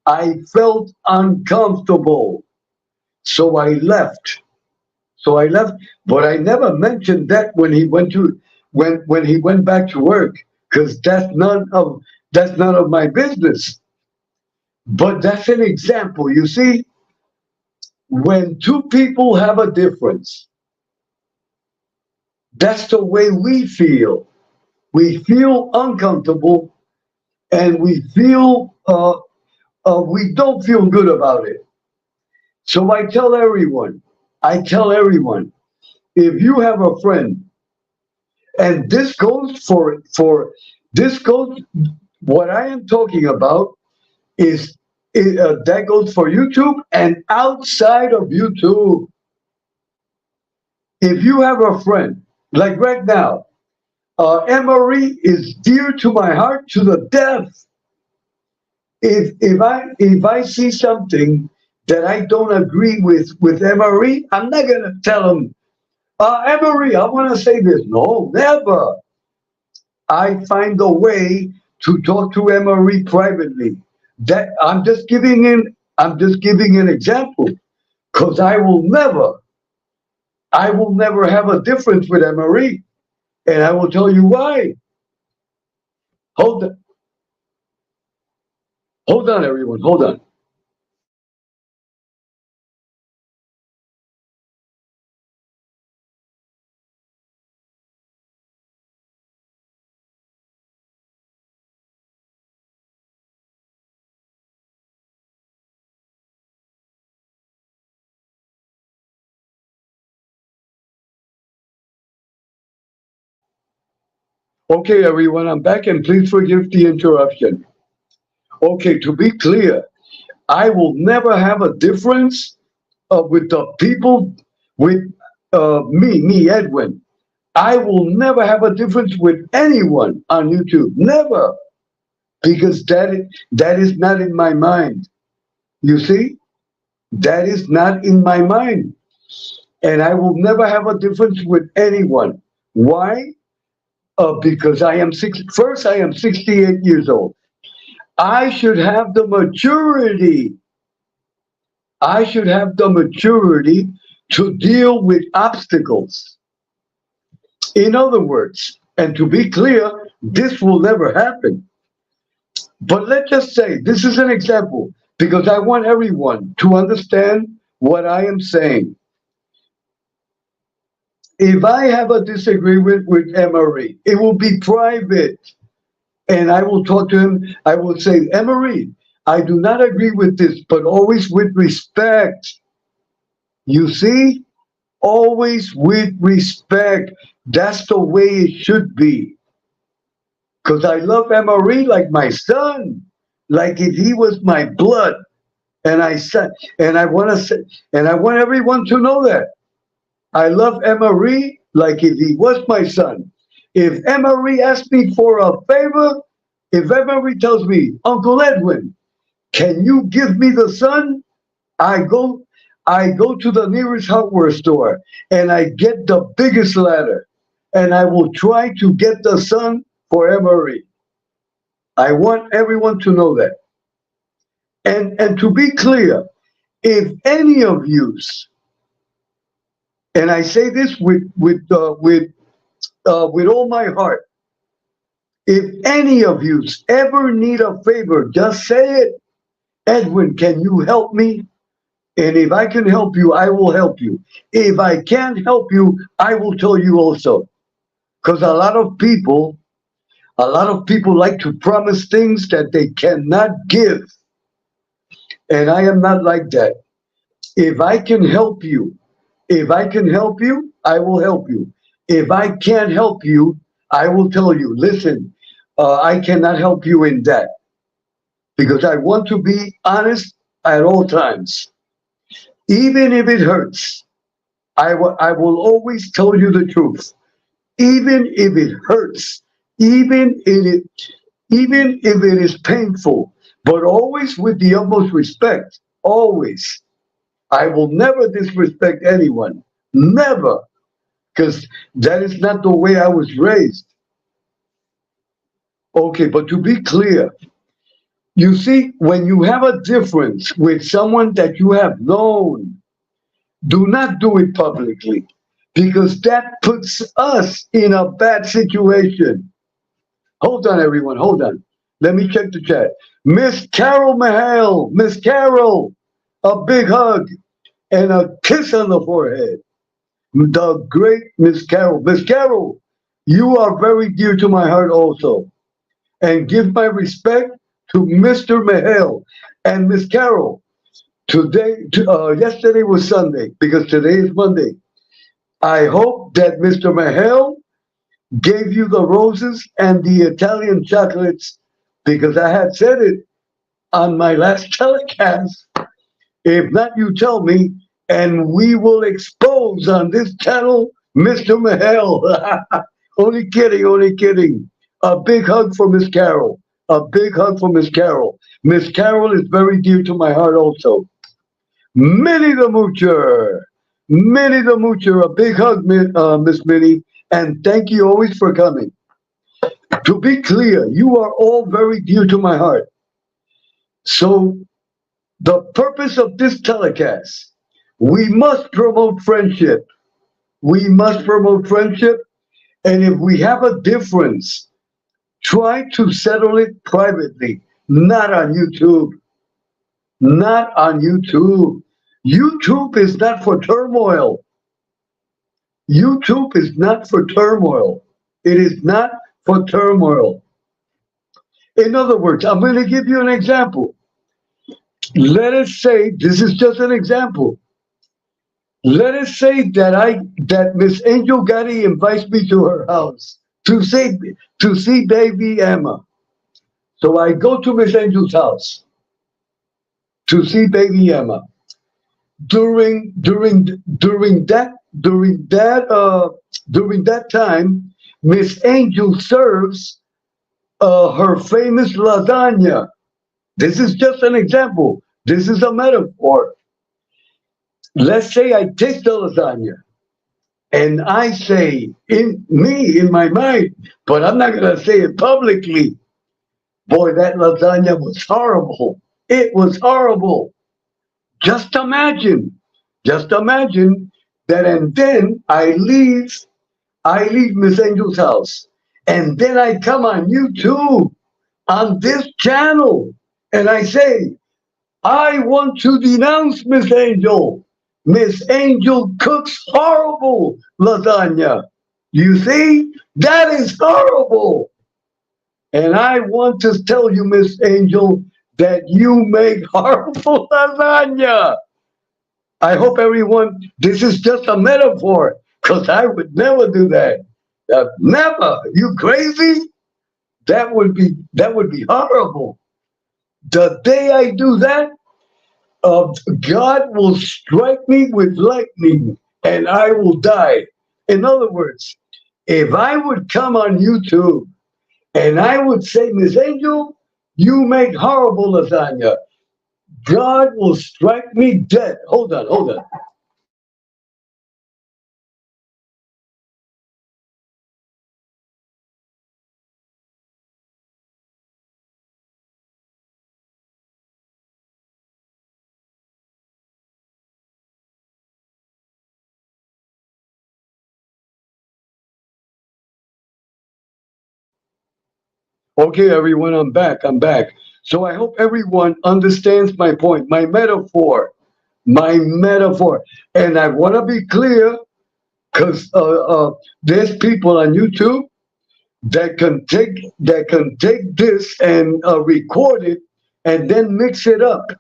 [SPEAKER 4] I felt uncomfortable. So I left. But I never mentioned that when he went back to work, because that's none of my business. But that's an example. You see, when two people have a difference, that's the way we feel. We feel uncomfortable, and we don't feel good about it. So I tell everyone, if you have a friend, and this goes what I am talking about is that goes for YouTube and outside of YouTube. If you have a friend, like right now, Emery is dear to my heart to the death. If I see something that I don't agree with Emery, I'm not gonna tell him, Emery, I want to say this. No, never. I find a way to talk to Emery privately. That I'm just giving an example, because I will never have a difference with Emery, and I will tell you why. Hold on, everyone. Hold on. Okay, everyone, I'm back, and please forgive the interruption. Okay, to be clear, I will never have a difference with the people, with me, Edwin. I will never have a difference with anyone on YouTube. Never. Because that is not in my mind. You see? That is not in my mind. And I will never have a difference with anyone. Why? Because I am 68 years old. I should have the maturity. I should have the maturity to deal with obstacles. In other words, and to be clear, this will never happen. But let's just say, this is an example, because I want everyone to understand what I am saying. If I have a disagreement with Emery, it will be private. And I will talk to him. I will say, Emery, I do not agree with this, but always with respect. You see? Always with respect. That's the way it should be. Because I love Emery like my son, like if he was my blood. And I said, and I want to say, and I want everyone to know that I love Emery like if he was my son. If Emery asks me for a favor, if Emery tells me, Uncle Edwin, can you give me the sun? I go to the nearest hardware store and I get the biggest ladder, and I will try to get the sun for Emery. I want everyone to know that. And to be clear, if any of you, and I say this with all my heart, if any of you ever need a favor, just say it. Edwin, can you help me? And if I can help you, I will help you. If I can't help you, I will tell you also. Because a lot of people like to promise things that they cannot give. And I am not like that. If I can help you, I will help you. If I can't help you, I will tell you, listen, I cannot help you in that. Because I want to be honest at all times. Even if it hurts, I will always tell you the truth. Even if it hurts, even if it is painful, but always with the utmost respect. Always. I will never disrespect anyone. Never. Because that is not the way I was raised. Okay, but to be clear, you see, when you have a difference with someone that you have known, do not do it publicly, because that puts us in a bad situation. Hold on, everyone. Hold on. Let me check the chat. Miss Carol Mahal. Miss Carol, a big hug and a kiss on the forehead. The great Miss Carol. Miss Carol, you are very dear to my heart also. And give my respect to Mr. Mahal. And Miss Carol, yesterday was Sunday, because today is Monday. I hope that Mr. Mahal gave you the roses and the Italian chocolates, because I had said it on my last telecast. If not, you tell me, and we will expose on this channel Mr. Mahal. Only kidding, only kidding. A big hug for Miss Carol. A big hug for Miss Carol. Miss Carol is very dear to my heart also. Minnie the Moocher. Minnie the Moocher. A big hug, Miss Minnie. And thank you always for coming. To be clear, you are all very dear to my heart. So the purpose of this telecast, we must promote friendship. We must promote friendship. And if we have a difference, try to settle it privately, not on YouTube. Not on YouTube. YouTube is not for turmoil. YouTube is not for turmoil. It is not for turmoil. In other words, I'm going to give you an example. Let us say, this is just an example. Let us say that Miss Angel Gotti invites me to her house to see baby Emma. So I go to Miss Angel's house to see baby Emma. During that time, Miss Angel serves her famous lasagna. This is just an example. This is a metaphor. Let's say I taste the lasagna and I say in my mind, but I'm not going to say it publicly, boy, that lasagna was horrible. It was horrible. Just imagine that, and then I leave Miss Angel's house, and then I come on YouTube, on this channel, and I say, I want to denounce Miss Angel. Miss Angel cooks horrible lasagna. You see, that is horrible. And I want to tell you, Miss Angel, that you make horrible lasagna. I hope everyone, this is just a metaphor, because I would never do that. Never. You crazy? That would be horrible. The day I do that, God will strike me with lightning and I will die. In other words, if I would come on YouTube and I would say, Miss Angel, you make horrible lasagna, God will strike me dead. Hold on. Okay, everyone, I'm back. So I hope everyone understands my point, my metaphor. And I want to be clear because there's people on YouTube that can take this and record it and then mix it up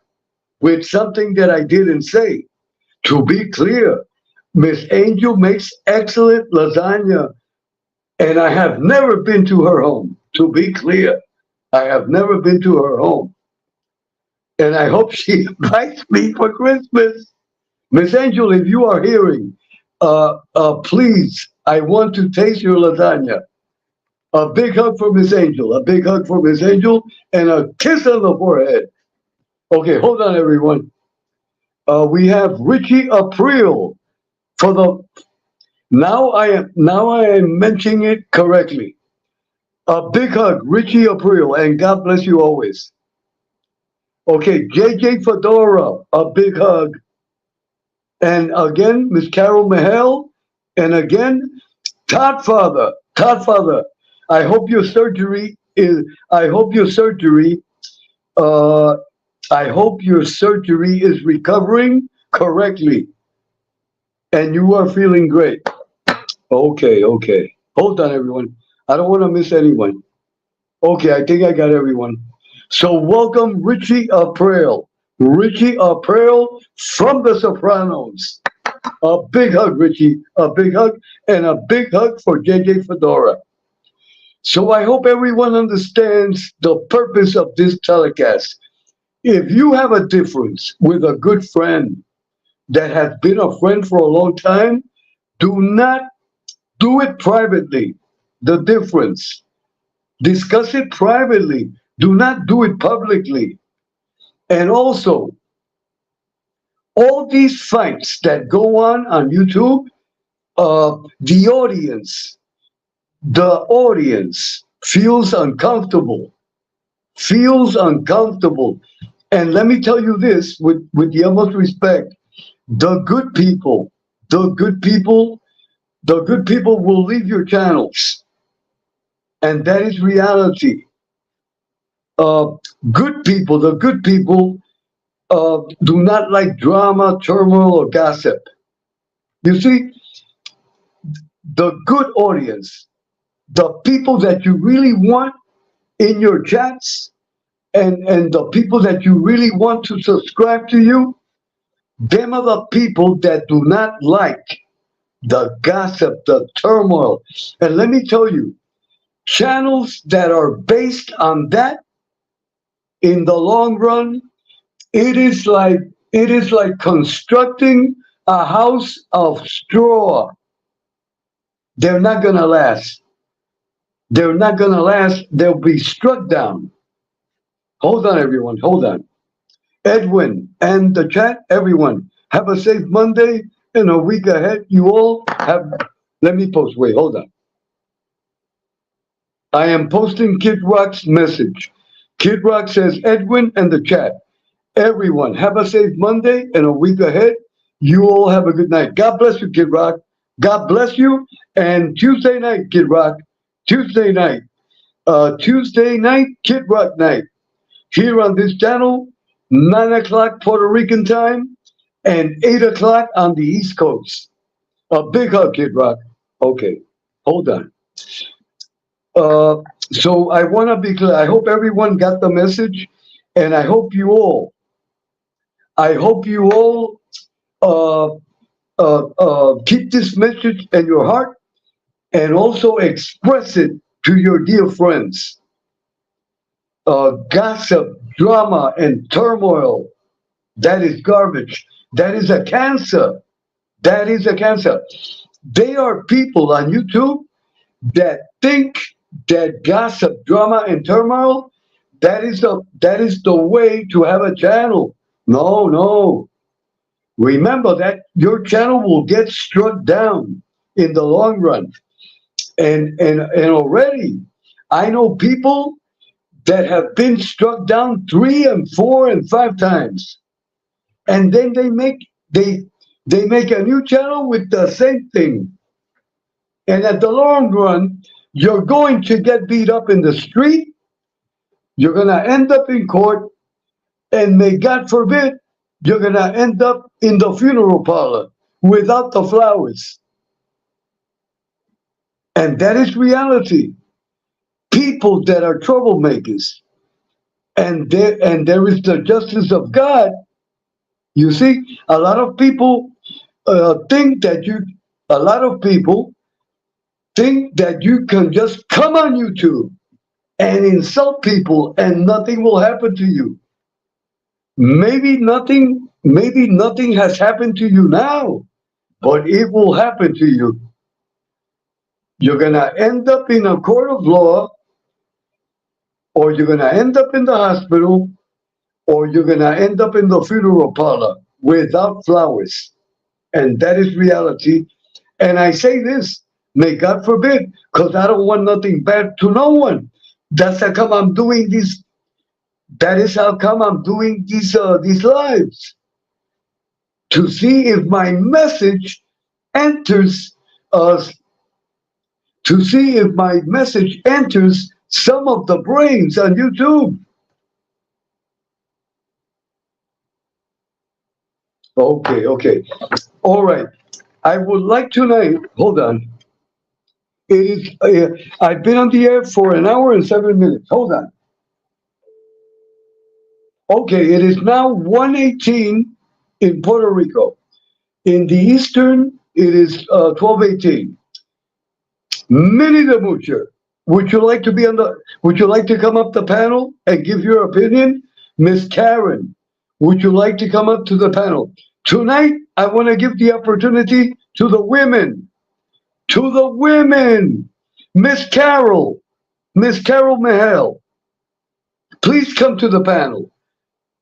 [SPEAKER 4] with something that I didn't say. To be clear, Miss Angel makes excellent lasagna, and I have never been to her home. To be clear, I have never been to her home, and I hope she invites me for Christmas. Miss Angel, if you are hearing, please, I want to taste your lasagna. A big hug for Miss Angel, and a kiss on the forehead. Okay, hold on, everyone. We have Richie April for the. Now I am mentioning it correctly. A big hug, Richie April, and God bless you always. Okay, JJ Fedora, a big hug. And again, Miss Carol Mahel, and again, Todd Father. I hope your surgery is recovering correctly and you are feeling great. Okay. Hold on, everyone. I don't want to miss anyone. Okay, I think I got everyone. So welcome Richie April. Richie April from The Sopranos. A big hug, Richie. A big hug, and a big hug for JJ Fedora. So I hope everyone understands the purpose of this telecast. If you have a difference with a good friend that has been a friend for a long time, do not do it privately. The difference. Discuss it privately. Do not do it publicly. And also, all these fights that go on YouTube, the audience feels uncomfortable. And let me tell you this with the utmost respect, the good people will leave your channels. And that is reality. The good people do not like drama, turmoil, or gossip. You see, the good audience, the people that you really want in your chats, and the people that you really want to subscribe to you, them are the people that do not like the gossip, the turmoil. And let me tell you, channels that are based on that, in the long run, it is like constructing a house of straw. They're not gonna last. They'll be struck down. Hold on, everyone. Hold on. Edwin and the chat, everyone, have a safe Monday and a week ahead. You all have. Let me post. Wait, hold on. I am posting Kid Rock's message. Kid Rock says, Edwin and the chat, everyone, have a safe Monday and a week ahead. You all have a good night. God bless you, Kid Rock. God bless you. And Tuesday night, Kid Rock. Tuesday night, Kid Rock night. Here on this channel, 9 o'clock Puerto Rican time and 8 o'clock on the East Coast. A big hug, Kid Rock. Okay, hold on. So I want to be clear. I hope everyone got the message, and I hope you all keep this message in your heart and also express it to your dear friends. gossip, drama, and turmoil. That is garbage. That is a cancer. That is a cancer. They are people on YouTube that think that gossip, drama, and turmoil, that is the way to have a channel. No, no. Remember that your channel will get struck down in the long run. And already I know people that have been struck down 3 and 4 and 5 times. And then they make a new channel with the same thing. And at the long run, you're going to get beat up in the street. You're going to end up in court. And may God forbid, you're going to end up in the funeral parlor without the flowers. And that is reality. People that are troublemakers. And there is the justice of God. You see, a lot of people think that you can just come on YouTube and insult people and nothing will happen to you. Maybe nothing has happened to you now, but it will happen to you. You're going to end up in a court of law, or you're going to end up in the hospital, or you're going to end up in the funeral parlor without flowers. And that is reality. And I say this, may God forbid, because I don't want nothing bad to no one. That's how come I'm doing this. That is how come I'm doing these lives. To see if my message enters us. To see if my message enters some of the brains on YouTube. Okay. All right. I would like tonight, hold on. It is, I've been on the air for 1 hour and 7 minutes. Hold on. Okay, it is now 1:18 in Puerto Rico. In the Eastern, it is 12:18. Minnie the Moocher, would you like to come up the panel and give your opinion? Miss Karen, would you like to come up to the panel? Tonight, I want to give the opportunity to the women. To the women. Miss Carol Mahel, please come to the panel.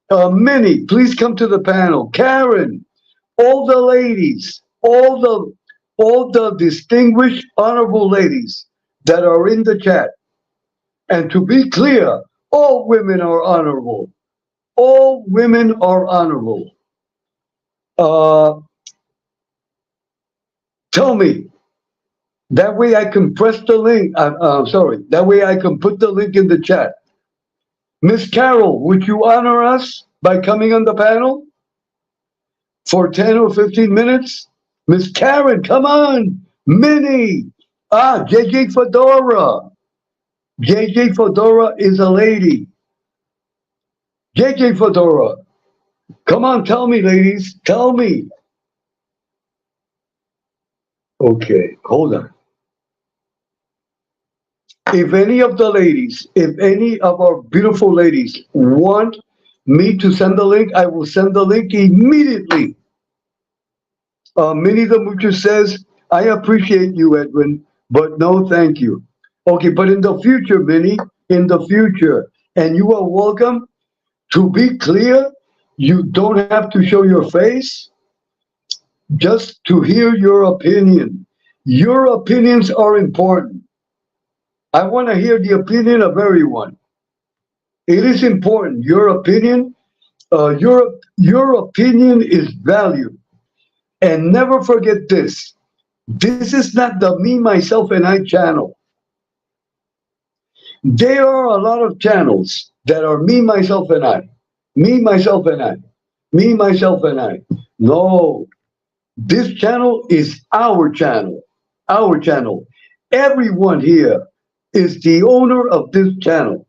[SPEAKER 4] Minnie, please come to the panel. Karen, all the ladies, all the distinguished, honorable ladies that are in the chat. And to be clear, all women are honorable. All women are honorable. Tell me, that way I can press the link. That way I can put the link in the chat. Miss Carol, would you honor us by coming on the panel for 10 or 15 minutes? Miss Karen, come on. Minnie. JJ Fedora. JJ Fedora is a lady. JJ Fedora. Come on, tell me, ladies. Tell me. Okay, hold on. If any of the ladies, if any of our beautiful ladies want me to send the link, I will send the link immediately. Minnie the Moocher says, I appreciate you, Edwin, but no thank you. Okay, but in the future, Minnie, in the future, and you are welcome. To be clear, you don't have to show your face, just to hear your opinion. Your opinions are important. I want to hear the opinion of everyone. It is important. Your opinion, your opinion is valued. And never forget this. This is not the me, myself, and I channel. There are a lot of channels that are me, myself, and I. Me, myself, and I. Me, myself, and I. No. This channel is our channel. Our channel. Everyone here is the owner of this channel.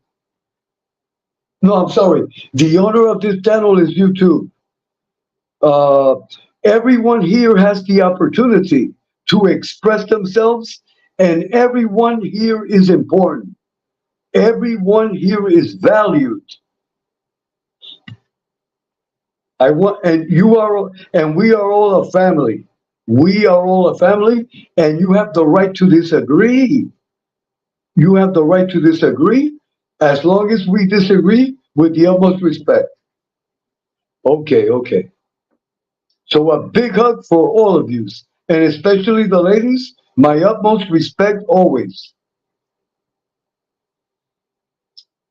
[SPEAKER 4] No, I'm sorry. The owner of this channel is YouTube. Everyone here has the opportunity to express themselves, and everyone here is important. Everyone here is valued. And we are all a family. We are all a family, and you have the right to disagree. You have the right to disagree as long as we disagree with the utmost respect. Okay, okay. So a big hug for all of you, and especially the ladies, my utmost respect always.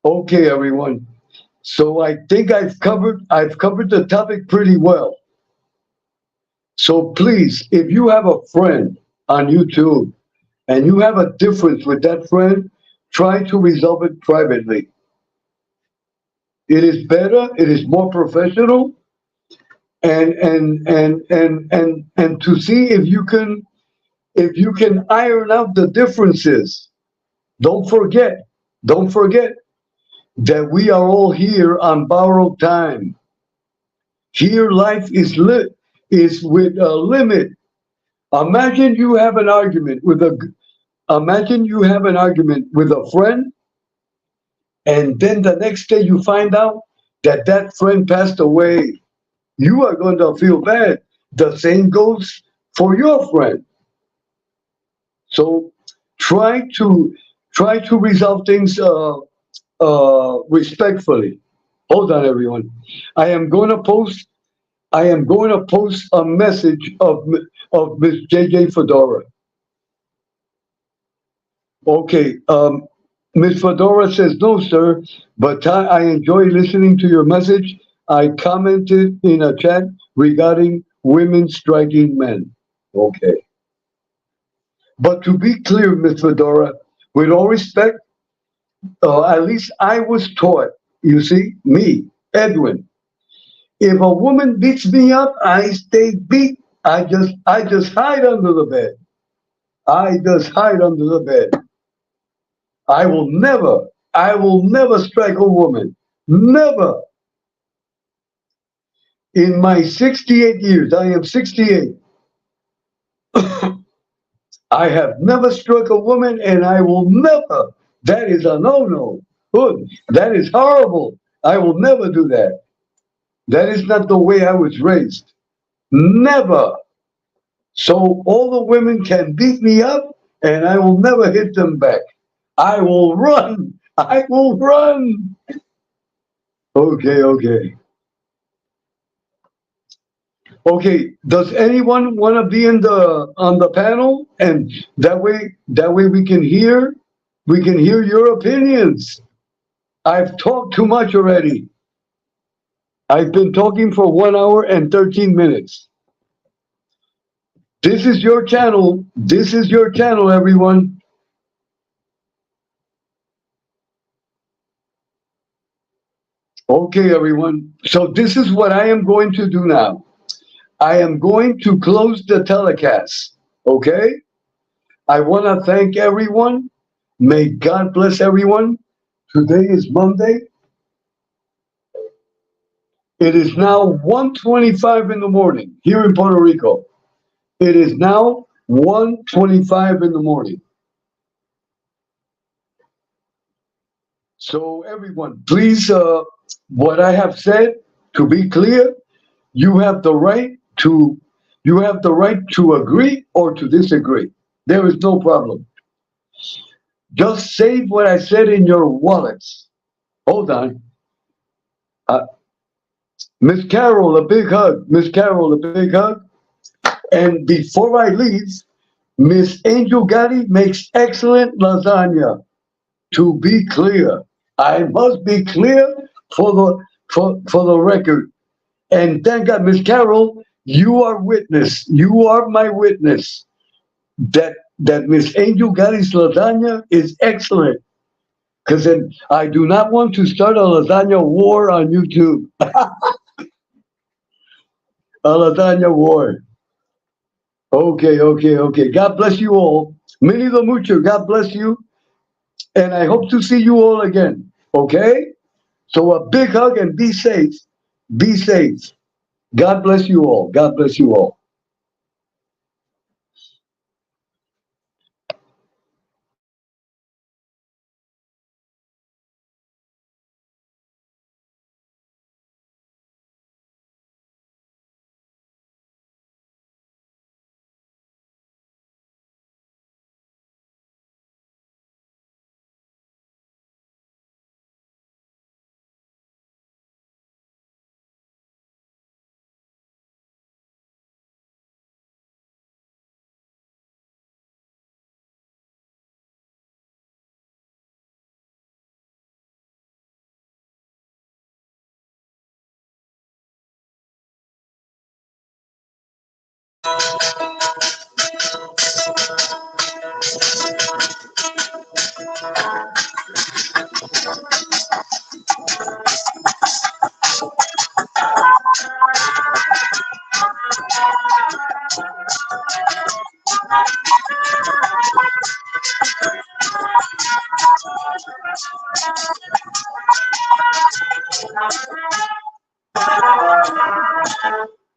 [SPEAKER 4] Okay, everyone. So I think I've covered the topic pretty well. So please, if you have a friend on YouTube and you have a difference with that friend, try to resolve it privately. It is better, it is more professional, and to see if you can iron out the differences. Don't forget, don't forget that we are all here on borrowed time. Here life is with a limit. Imagine you have an argument with a Imagine you have an argument with a friend, and then the next day you find out that that friend passed away. You are going to feel bad. The same goes for your friend. So try to resolve things respectfully. Hold on, everyone. I am going to post. I am going to post a message of Miss JJ Fedora. Okay. Miss Fedora says no, sir, but I enjoy listening to your message. I commented in a chat regarding women striking men. Okay. But to be clear, Miss Fedora, with all respect, at least I was taught, you see, me, Edwin, if a woman beats me up, I stay beat. I just hide under the bed. I just hide under the bed. I will never strike a woman. Never. In my 68 years, I am 68. I have never struck a woman, and I will never. That is a no-no. Good. That is horrible. I will never do that. That is not the way I was raised. Never. So all the women can beat me up, and I will never hit them back. I will run. I will run. Okay, okay. Okay, does anyone want to be in the on the panel? And that way we can hear your opinions. I've talked too much already. I've been talking for 1 hour and 13 minutes. This is your channel. This is your channel, everyone. Okay, everyone. So this is what I am going to do now. I am going to close the telecast. Okay? I want to thank everyone. May God bless everyone. Today is Monday. It is now 1:25 in the morning here in Puerto Rico. It is now 1:25 in the morning. So everyone, please, what I have said, to be clear, you have the right to agree or to disagree. There is no problem. Just save what I said in your wallets. Hold on. Miss Carol, a big hug. Miss Carol, a big hug. And before I leave, Miss Angel Gotti makes excellent lasagna. To be clear, I must be clear for the record. And thank God, Miss Carol, you are witness. You are my witness that Miss Angel Gotti's lasagna is excellent. Because then I do not want to start a lasagna war on YouTube. A lasagna war. Okay, okay, okay. God bless you all. Mini lo mucho. God bless you. And I hope to see you all again. Okay? So a big hug and be safe. Be safe. God bless you all. God bless you all.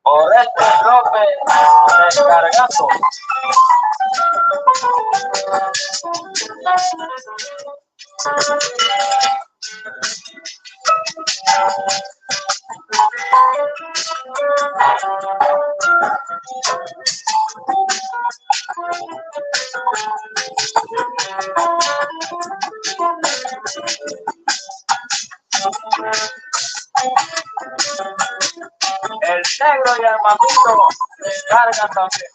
[SPEAKER 1] Oreste López descargando. El negro y el mamito descargan también.